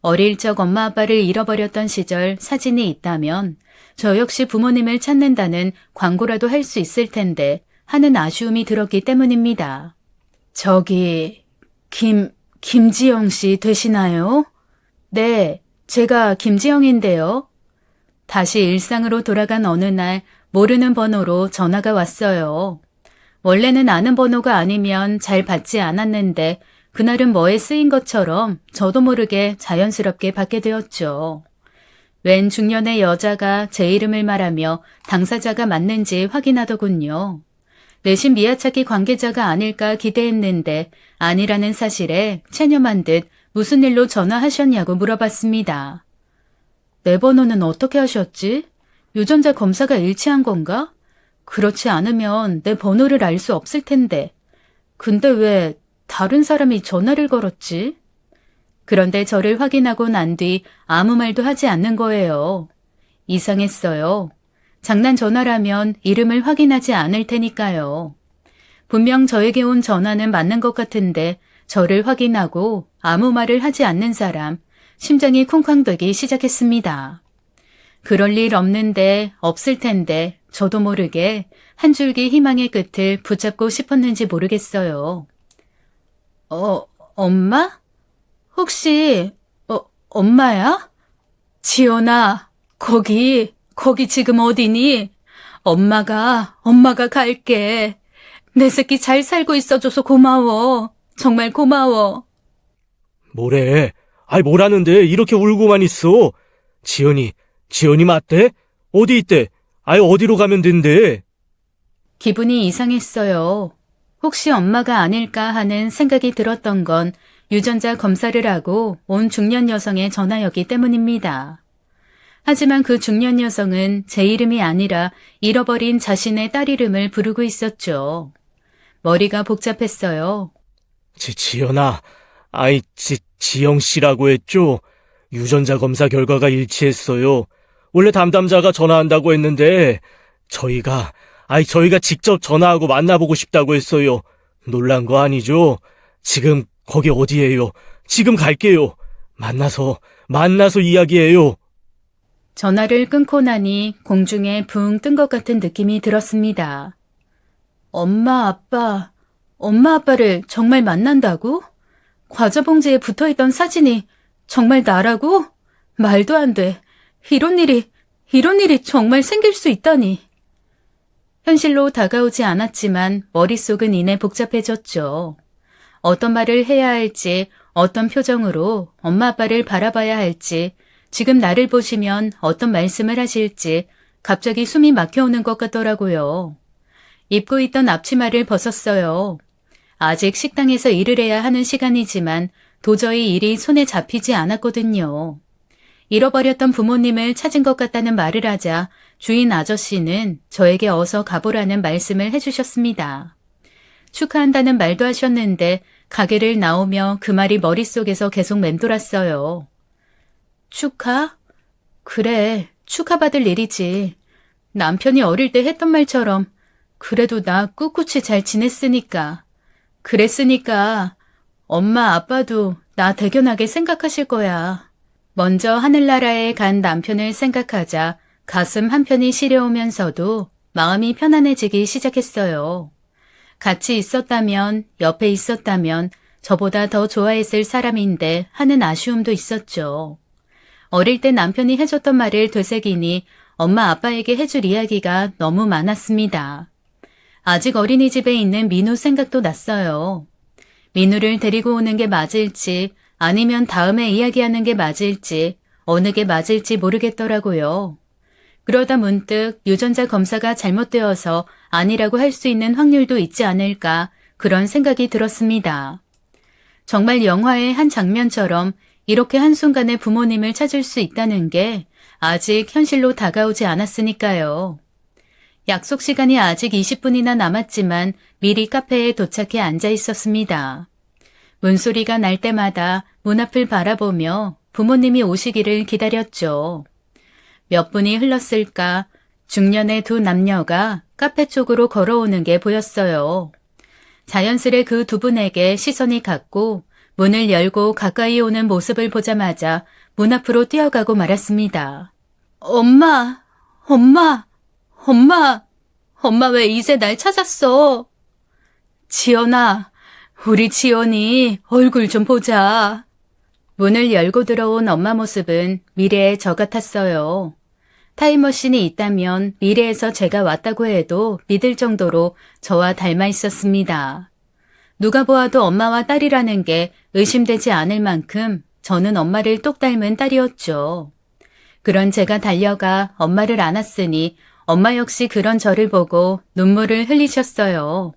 어릴 적 엄마 아빠를 잃어버렸던 시절 사진이 있다면 저 역시 부모님을 찾는다는 광고라도 할 수 있을 텐데 하는 아쉬움이 들었기 때문입니다. 저기 김지영 씨 되시나요? 네, 제가 김지영인데요. 다시 일상으로 돌아간 어느 날 모르는 번호로 전화가 왔어요. 원래는 아는 번호가 아니면 잘 받지 않았는데 그날은 뭐에 쓰인 것처럼 저도 모르게 자연스럽게 받게 되었죠. 웬 중년의 여자가 제 이름을 말하며 당사자가 맞는지 확인하더군요. 내심 미아찾기 관계자가 아닐까 기대했는데 아니라는 사실에 체념한 듯 무슨 일로 전화하셨냐고 물어봤습니다. 내 번호는 어떻게 하셨지? 유전자 검사가 일치한 건가? 그렇지 않으면 내 번호를 알 수 없을 텐데. 근데 왜 다른 사람이 전화를 걸었지? 그런데 저를 확인하고 난 뒤 아무 말도 하지 않는 거예요. 이상했어요. 장난 전화라면 이름을 확인하지 않을 테니까요. 분명 저에게 온 전화는 맞는 것 같은데 저를 확인하고 아무 말을 하지 않는 사람, 심장이 쿵쾅대기 시작했습니다. 그럴 일 없는데, 없을 텐데, 저도 모르게 한 줄기 희망의 끝을 붙잡고 싶었는지 모르겠어요. 엄마? 혹시, 엄마야? 지연아, 거기 지금 어디니? 엄마가 갈게. 내 새끼 잘 살고 있어줘서 고마워. 정말 고마워. 뭐래? 아이, 뭐라는데 이렇게 울고만 있어? 지연이 맞대? 어디 있대? 아이, 어디로 가면 된대? 기분이 이상했어요. 혹시 엄마가 아닐까 하는 생각이 들었던 건 유전자 검사를 하고 온 중년 여성의 전화였기 때문입니다. 하지만 그 중년 여성은 제 이름이 아니라 잃어버린 자신의 딸 이름을 부르고 있었죠. 머리가 복잡했어요. 지연아, 아이, 지영 씨라고 했죠? 유전자 검사 결과가 일치했어요. 원래 담당자가 전화한다고 했는데, 저희가 직접 전화하고 만나보고 싶다고 했어요. 놀란 거 아니죠? 지금 거기 어디예요? 지금 갈게요. 만나서 이야기해요. 전화를 끊고 나니 공중에 붕 뜬 것 같은 느낌이 들었습니다. 엄마 아빠를 정말 만난다고? 과자 봉지에 붙어있던 사진이 정말 나라고? 말도 안 돼. 이런 일이 정말 생길 수 있다니. 현실로 다가오지 않았지만 머릿속은 이내 복잡해졌죠. 어떤 말을 해야 할지, 어떤 표정으로 엄마 아빠를 바라봐야 할지, 지금 나를 보시면 어떤 말씀을 하실지 갑자기 숨이 막혀오는 것 같더라고요. 입고 있던 앞치마를 벗었어요. 아직 식당에서 일을 해야 하는 시간이지만 도저히 일이 손에 잡히지 않았거든요. 잃어버렸던 부모님을 찾은 것 같다는 말을 하자 주인 아저씨는 저에게 어서 가보라는 말씀을 해주셨습니다. 축하한다는 말도 하셨는데 가게를 나오며 그 말이 머릿속에서 계속 맴돌았어요. 축하? 그래, 축하받을 일이지. 남편이 어릴 때 했던 말처럼 그래도 나 꿋꿋이 잘 지냈으니까. 그랬으니까 엄마 아빠도 나 대견하게 생각하실 거야. 먼저 하늘나라에 간 남편을 생각하자 가슴 한편이 시려오면서도 마음이 편안해지기 시작했어요. 같이 있었다면, 옆에 있었다면 저보다 더 좋아했을 사람인데 하는 아쉬움도 있었죠. 어릴 때 남편이 해줬던 말을 되새기니 엄마 아빠에게 해줄 이야기가 너무 많았습니다. 아직 어린이집에 있는 민우 생각도 났어요. 민우를 데리고 오는 게 맞을지 아니면 다음에 이야기하는 게 맞을지 어느 게 맞을지 모르겠더라고요. 그러다 문득 유전자 검사가 잘못되어서 아니라고 할 수 있는 확률도 있지 않을까 그런 생각이 들었습니다. 정말 영화의 한 장면처럼 이렇게 한순간에 부모님을 찾을 수 있다는 게 아직 현실로 다가오지 않았으니까요. 약속 시간이 아직 20분이나 남았지만 미리 카페에 도착해 앉아 있었습니다. 문소리가 날 때마다 문 앞을 바라보며 부모님이 오시기를 기다렸죠. 몇 분이 흘렀을까 중년의 두 남녀가 카페 쪽으로 걸어오는 게 보였어요. 자연스레 그 두 분에게 시선이 갔고 문을 열고 가까이 오는 모습을 보자마자 문 앞으로 뛰어가고 말았습니다. 엄마 왜 이제 날 찾았어? 지연아, 우리 지연이 얼굴 좀 보자. 문을 열고 들어온 엄마 모습은 미래의 저 같았어요. 타임머신이 있다면 미래에서 제가 왔다고 해도 믿을 정도로 저와 닮아 있었습니다. 누가 보아도 엄마와 딸이라는 게 의심되지 않을 만큼 저는 엄마를 똑 닮은 딸이었죠. 그런 제가 달려가 엄마를 안았으니 엄마 역시 그런 저를 보고 눈물을 흘리셨어요.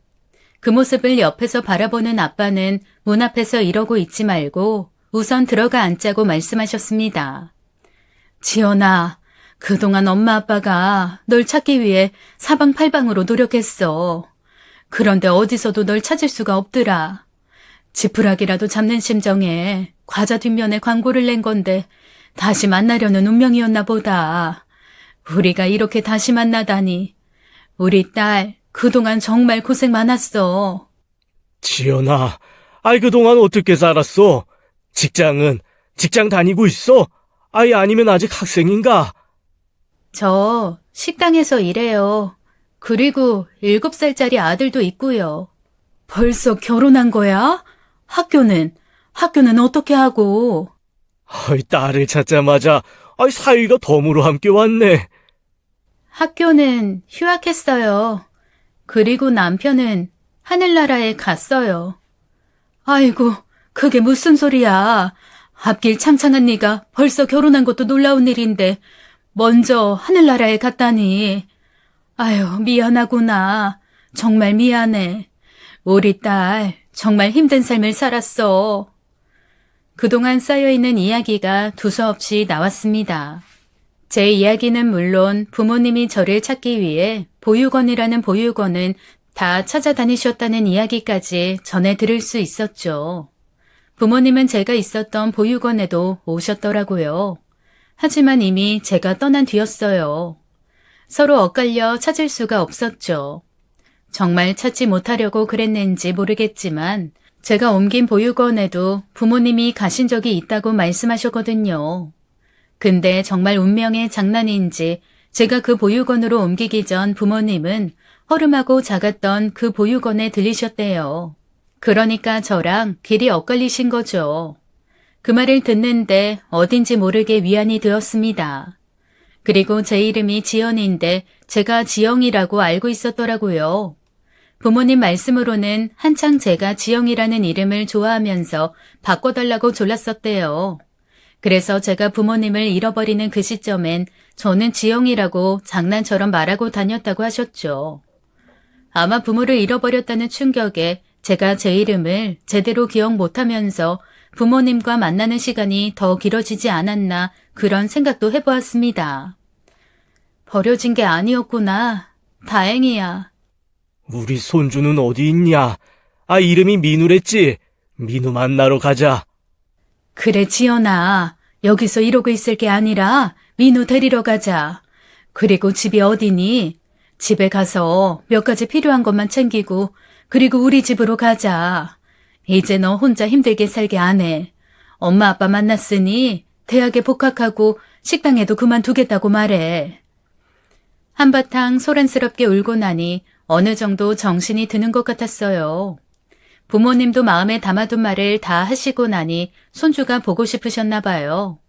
그 모습을 옆에서 바라보는 아빠는 문 앞에서 이러고 있지 말고 우선 들어가 앉자고 말씀하셨습니다. 지연아, 그동안 엄마 아빠가 널 찾기 위해 사방팔방으로 노력했어. 그런데 어디서도 널 찾을 수가 없더라. 지푸라기라도 잡는 심정에 과자 뒷면에 광고를 낸 건데 다시 만나려는 운명이었나 보다. 우리가 이렇게 다시 만나다니. 우리 딸 그동안 정말 고생 많았어. 지연아, 아이, 그동안 어떻게 살았어? 직장 다니고 있어? 아이, 아니면 아직 학생인가? 저 식당에서 일해요. 그리고 7살짜리 아들도 있고요. 벌써 결혼한 거야? 학교는 어떻게 하고? 아이, 딸을 찾자마자, 사위가 덤으로 함께 왔네. 학교는 휴학했어요. 그리고 남편은 하늘나라에 갔어요. 아이고, 그게 무슨 소리야. 앞길 창창한 네가 벌써 결혼한 것도 놀라운 일인데 먼저 하늘나라에 갔다니. 아유, 미안하구나. 정말 미안해. 우리 딸 정말 힘든 삶을 살았어. 그동안 쌓여있는 이야기가 두서없이 나왔습니다. 제 이야기는 물론 부모님이 저를 찾기 위해 보육원이라는 보육원은 다 찾아다니셨다는 이야기까지 전해 들을 수 있었죠. 부모님은 제가 있었던 보육원에도 오셨더라고요. 하지만 이미 제가 떠난 뒤였어요. 서로 엇갈려 찾을 수가 없었죠. 정말 찾지 못하려고 그랬는지 모르겠지만 제가 옮긴 보육원에도 부모님이 가신 적이 있다고 말씀하셨거든요. 근데 정말 운명의 장난인지 제가 그 보육원으로 옮기기 전 부모님은 허름하고 작았던 그 보육원에 들리셨대요. 그러니까 저랑 길이 엇갈리신 거죠. 그 말을 듣는데 어딘지 모르게 위안이 되었습니다. 그리고 제 이름이 지연인데 제가 지영이라고 알고 있었더라고요. 부모님 말씀으로는 한창 제가 지영이라는 이름을 좋아하면서 바꿔달라고 졸랐었대요. 그래서 제가 부모님을 잃어버리는 그 시점엔 저는 지영이라고 장난처럼 말하고 다녔다고 하셨죠. 아마 부모를 잃어버렸다는 충격에 제가 제 이름을 제대로 기억 못하면서 부모님과 만나는 시간이 더 길어지지 않았나 그런 생각도 해보았습니다. 버려진 게 아니었구나. 다행이야. 우리 손주는 어디 있냐? 이름이 민우랬지? 민우 만나러 가자. 그래, 지연아. 여기서 이러고 있을 게 아니라 민우 데리러 가자. 그리고 집이 어디니? 집에 가서 몇 가지 필요한 것만 챙기고 그리고 우리 집으로 가자. 이제 너 혼자 힘들게 살게 안 해. 엄마 아빠 만났으니 대학에 복학하고 식당에도 그만두겠다고 말해. 한바탕 소란스럽게 울고 나니 어느 정도 정신이 드는 것 같았어요. 부모님도 마음에 담아둔 말을 다 하시고 나니 손주가 보고 싶으셨나 봐요.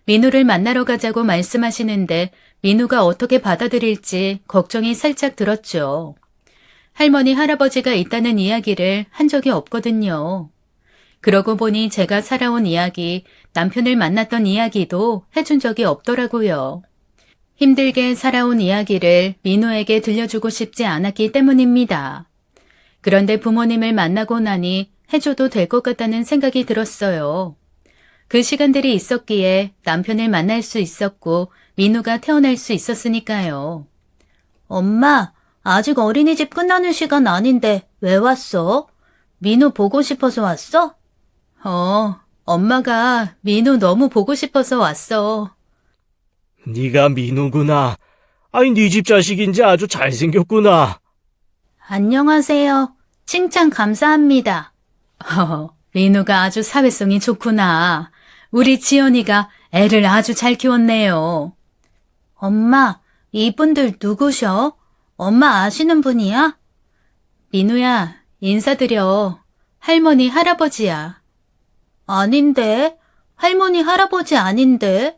민우를 만나러 가자고 말씀하시는데 민우가 어떻게 받아들일지 걱정이 살짝 들었죠. 할머니, 할아버지가 있다는 이야기를 한 적이 없거든요. 그러고 보니 제가 살아온 이야기, 남편을 만났던 이야기도 해준 적이 없더라고요. 힘들게 살아온 이야기를 민우에게 들려주고 싶지 않았기 때문입니다. 그런데 부모님을 만나고 나니 해줘도 될 것 같다는 생각이 들었어요. 그 시간들이 있었기에 남편을 만날 수 있었고 민우가 태어날 수 있었으니까요. 엄마, 아직 어린이집 끝나는 시간 아닌데 왜 왔어? 민우 보고 싶어서 왔어? 엄마가 민우 너무 보고 싶어서 왔어. 네가 민우구나. 네 집 자식인지 아주 잘생겼구나. 안녕하세요. 칭찬 감사합니다. 민우가 아주 사회성이 좋구나. 우리 지연이가 애를 아주 잘 키웠네요. 엄마, 이분들 누구셔? 엄마 아시는 분이야? 민우야, 인사드려. 할머니, 할아버지야. 아닌데. 할머니, 할아버지 아닌데.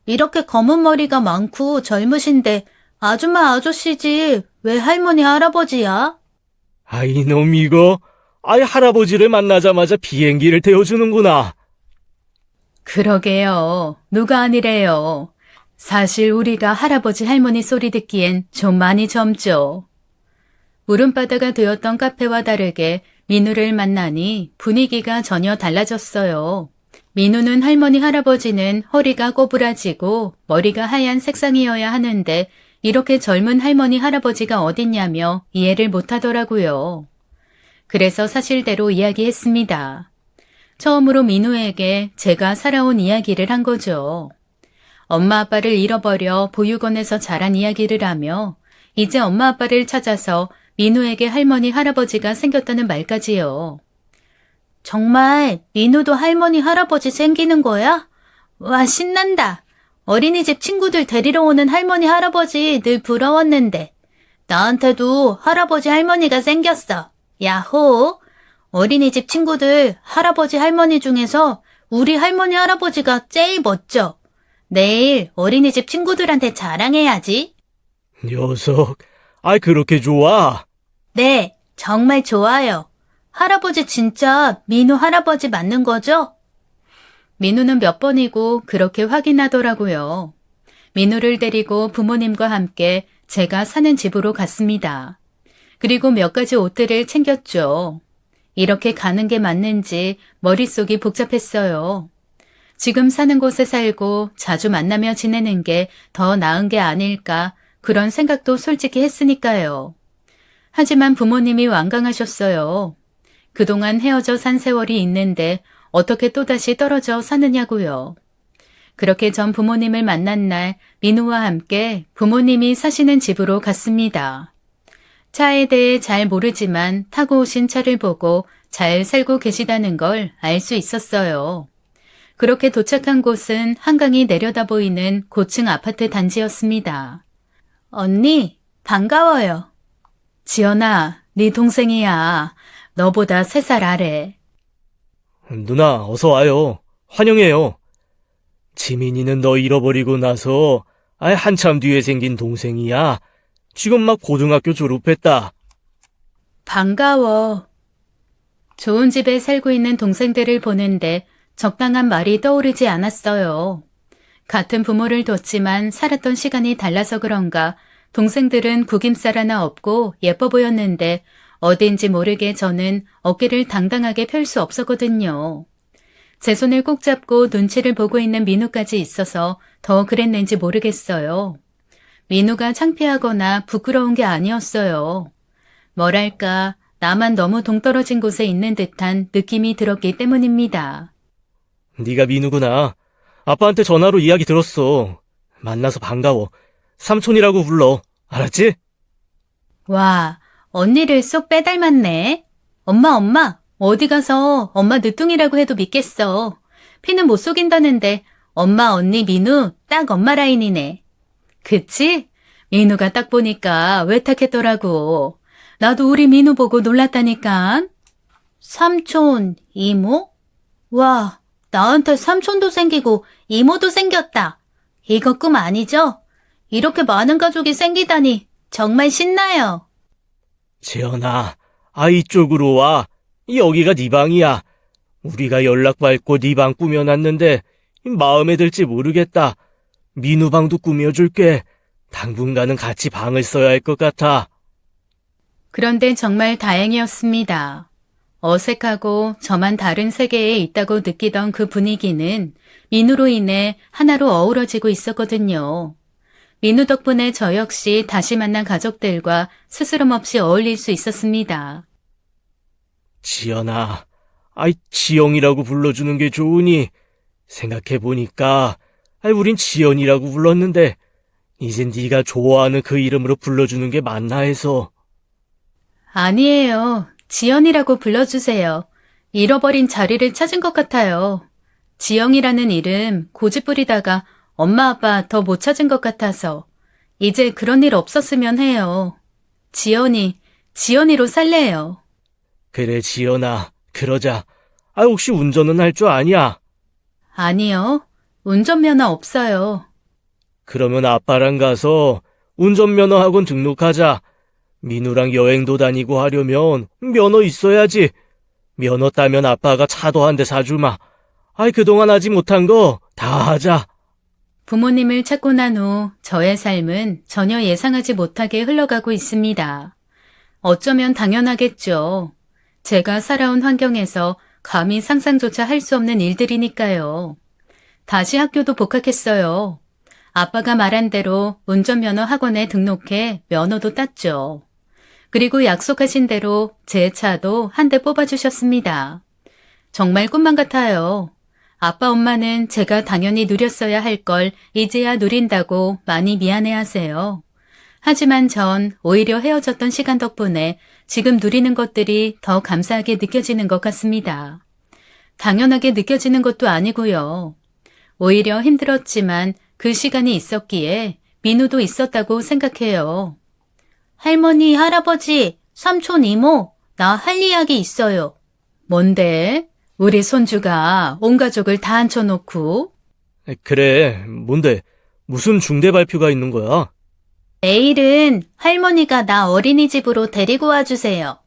이렇게 검은 머리가 많고 젊으신데 아줌마 아저씨지 왜 할머니, 할아버지야? 이놈 이거. 할아버지를 만나자마자 비행기를 태워주는구나. 그러게요. 누가 아니래요. 사실 우리가 할아버지 할머니 소리 듣기엔 좀 많이 젊죠. 울음바다가 되었던 카페와 다르게 민우를 만나니 분위기가 전혀 달라졌어요. 민우는 할머니, 할아버지는 허리가 꼬부라지고 머리가 하얀 색상이어야 하는데 이렇게 젊은 할머니, 할아버지가 어딨냐며 이해를 못하더라고요. 그래서 사실대로 이야기했습니다. 처음으로 민우에게 제가 살아온 이야기를 한 거죠. 엄마 아빠를 잃어버려 보육원에서 자란 이야기를 하며 이제 엄마 아빠를 찾아서 민우에게 할머니, 할아버지가 생겼다는 말까지요. 정말 민우도 할머니, 할아버지 생기는 거야? 와, 신난다. 어린이집 친구들 데리러 오는 할머니, 할아버지 늘 부러웠는데 나한테도 할아버지, 할머니가 생겼어. 야호! 어린이집 친구들 할아버지, 할머니 중에서 우리 할머니, 할아버지가 제일 멋져. 내일 어린이집 친구들한테 자랑해야지. 녀석, 아이, 그렇게 좋아? 네, 정말 좋아요. 할아버지 진짜 민우 할아버지 맞는 거죠? 민우는 몇 번이고 그렇게 확인하더라고요. 민우를 데리고 부모님과 함께 제가 사는 집으로 갔습니다. 그리고 몇 가지 옷들을 챙겼죠. 이렇게 가는 게 맞는지 머릿속이 복잡했어요. 지금 사는 곳에 살고 자주 만나며 지내는 게 더 나은 게 아닐까 그런 생각도 솔직히 했으니까요. 하지만 부모님이 완강하셨어요. 그동안 헤어져 산 세월이 있는데 어떻게 또다시 떨어져 사느냐고요. 그렇게 전 부모님을 만난 날 민우와 함께 부모님이 사시는 집으로 갔습니다. 차에 대해 잘 모르지만 타고 오신 차를 보고 잘 살고 계시다는 걸 알 수 있었어요. 그렇게 도착한 곳은 한강이 내려다 보이는 고층 아파트 단지였습니다. 언니, 반가워요. 지연아, 네 동생이야. 너보다 3살 아래. 누나, 어서 와요. 환영해요. 지민이는 너 잃어버리고 나서 한참 뒤에 생긴 동생이야. 지금 막 고등학교 졸업했다. 반가워. 좋은 집에 살고 있는 동생들을 보는데 적당한 말이 떠오르지 않았어요. 같은 부모를 뒀지만 살았던 시간이 달라서 그런가 동생들은 구김살 하나 없고 예뻐 보였는데 어딘지 모르게 저는 어깨를 당당하게 펼 수 없었거든요. 제 손을 꼭 잡고 눈치를 보고 있는 민우까지 있어서 더 그랬는지 모르겠어요. 민우가 창피하거나 부끄러운 게 아니었어요. 뭐랄까, 나만 너무 동떨어진 곳에 있는 듯한 느낌이 들었기 때문입니다. 네가 민우구나. 아빠한테 전화로 이야기 들었어. 만나서 반가워. 삼촌이라고 불러. 알았지? 와, 언니를 쏙 빼닮았네. 엄마, 어디 가서 엄마 늦둥이라고 해도 믿겠어. 피는 못 속인다는데 엄마, 언니, 민우 딱 엄마 라인이네. 그치? 민우가 딱 보니까 외탁했더라고. 나도 우리 민우 보고 놀랐다니까. 삼촌, 이모? 와, 나한테 삼촌도 생기고 이모도 생겼다. 이거 꿈 아니죠? 이렇게 많은 가족이 생기다니 정말 신나요. 지연아, 이쪽으로 와. 여기가 네 방이야. 우리가 연락받고 네 방 꾸며놨는데 마음에 들지 모르겠다. 민우 방도 꾸며줄게. 당분간은 같이 방을 써야 할 것 같아. 그런데 정말 다행이었습니다. 어색하고 저만 다른 세계에 있다고 느끼던 그 분위기는 민우로 인해 하나로 어우러지고 있었거든요. 민우 덕분에 저 역시 다시 만난 가족들과 스스럼 없이 어울릴 수 있었습니다. 지연아, 지영이라고 불러주는 게 좋으니 생각해보니까 우린 지연이라고 불렀는데 이젠 네가 좋아하는 그 이름으로 불러주는 게 맞나 해서. 아니에요. 지연이라고 불러주세요. 잃어버린 자리를 찾은 것 같아요. 지영이라는 이름 고집 부리다가 엄마 아빠 더 못 찾은 것 같아서 이제 그런 일 없었으면 해요. 지연이로 살래요. 그래, 지연아, 그러자. 혹시 운전은 할 줄 아냐? 아니요. 운전면허 없어요. 그러면 아빠랑 가서 운전면허 학원 등록하자. 민우랑 여행도 다니고 하려면 면허 있어야지. 면허 따면 아빠가 차도 한 대 사주마. 그동안 하지 못한 거 다 하자. 부모님을 찾고 난 후 저의 삶은 전혀 예상하지 못하게 흘러가고 있습니다. 어쩌면 당연하겠죠. 제가 살아온 환경에서 감히 상상조차 할 수 없는 일들이니까요. 다시 학교도 복학했어요. 아빠가 말한 대로 운전면허 학원에 등록해 면허도 땄죠. 그리고 약속하신 대로 제 차도 한 대 뽑아주셨습니다. 정말 꿈만 같아요. 아빠 엄마는 제가 당연히 누렸어야 할 걸 이제야 누린다고 많이 미안해하세요. 하지만 전 오히려 헤어졌던 시간 덕분에 지금 누리는 것들이 더 감사하게 느껴지는 것 같습니다. 당연하게 느껴지는 것도 아니고요. 오히려 힘들었지만 그 시간이 있었기에 민우도 있었다고 생각해요. 할머니, 할아버지, 삼촌, 이모, 나 할 이야기 있어요. 뭔데? 우리 손주가 온 가족을 다 앉혀놓고 그래, 뭔데? 무슨 중대 발표가 있는 거야? 내일은 할머니가 나 어린이집으로 데리고 와주세요.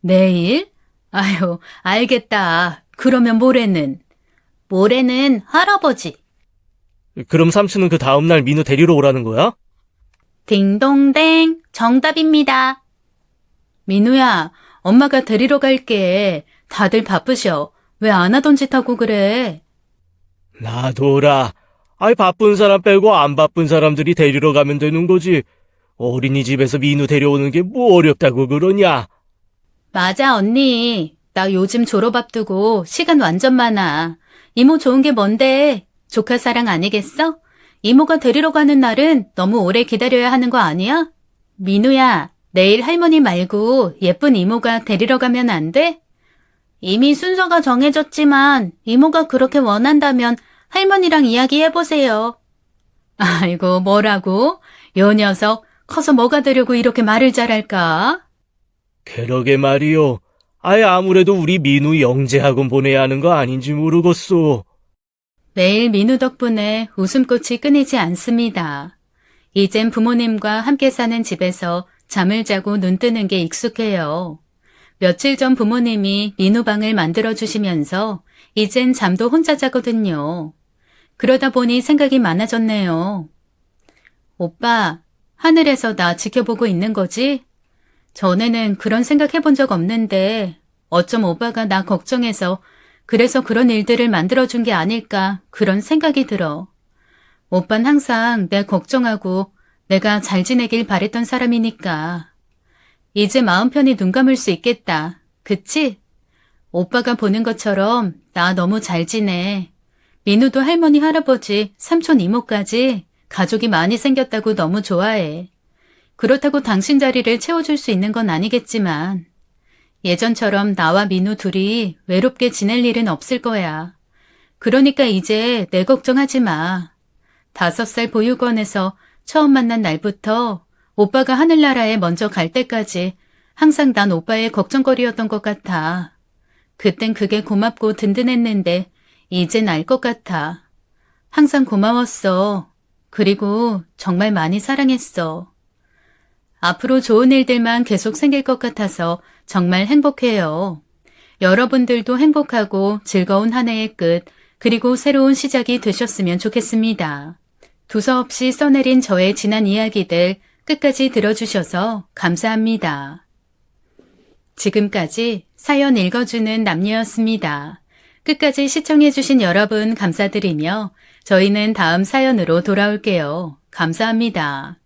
내일? 아유, 알겠다. 그러면 모레는? 모레는 할아버지. 그럼 삼촌은 그 다음날 민우 데리러 오라는 거야? 딩동댕, 정답입니다. 민우야, 엄마가 데리러 갈게. 다들 바쁘셔. 왜 안 하던 짓 하고 그래? 놔둬라. 아이, 바쁜 사람 빼고 안 바쁜 사람들이 데리러 가면 되는 거지. 어린이집에서 민우 데려오는 게 뭐 어렵다고 그러냐? 맞아, 언니. 나 요즘 졸업 앞두고 시간 완전 많아. 이모 좋은 게 뭔데? 조카 사랑 아니겠어? 이모가 데리러 가는 날은 너무 오래 기다려야 하는 거 아니야? 민우야, 내일 할머니 말고 예쁜 이모가 데리러 가면 안 돼? 이미 순서가 정해졌지만 이모가 그렇게 원한다면 할머니랑 이야기해보세요. 아이고, 뭐라고? 요 녀석, 커서 뭐가 되려고 이렇게 말을 잘할까? 그러게 말이요. 아예 아무래도 우리 민우 영재학원 보내야 하는 거 아닌지 모르겠소. 매일 민우 덕분에 웃음꽃이 끊이지 않습니다. 이젠 부모님과 함께 사는 집에서 잠을 자고 눈 뜨는 게 익숙해요. 며칠 전 부모님이 민우 방을 만들어주시면서 이젠 잠도 혼자 자거든요. 그러다 보니 생각이 많아졌네요. 오빠, 하늘에서 나 지켜보고 있는 거지? 전에는 그런 생각 해본 적 없는데 어쩜 오빠가 나 걱정해서 그래서 그런 일들을 만들어준 게 아닐까 그런 생각이 들어. 오빤 항상 내 걱정하고 내가 잘 지내길 바랬던 사람이니까. 이제 마음 편히 눈 감을 수 있겠다. 그치? 오빠가 보는 것처럼 나 너무 잘 지내. 민우도 할머니, 할아버지, 삼촌, 이모까지 가족이 많이 생겼다고 너무 좋아해. 그렇다고 당신 자리를 채워줄 수 있는 건 아니겠지만 예전처럼 나와 민우 둘이 외롭게 지낼 일은 없을 거야. 그러니까 이제 내 걱정하지 마. 5살 보육원에서 처음 만난 날부터 오빠가 하늘나라에 먼저 갈 때까지 항상 난 오빠의 걱정거리였던 것 같아. 그땐 그게 고맙고 든든했는데 이젠 알 것 같아. 항상 고마웠어. 그리고 정말 많이 사랑했어. 앞으로 좋은 일들만 계속 생길 것 같아서 정말 행복해요. 여러분들도 행복하고 즐거운 한 해의 끝, 그리고 새로운 시작이 되셨으면 좋겠습니다. 두서없이 써내린 저의 지난 이야기들 끝까지 들어주셔서 감사합니다. 지금까지 사연 읽어주는 남녀였습니다. 끝까지 시청해주신 여러분 감사드리며 저희는 다음 사연으로 돌아올게요. 감사합니다.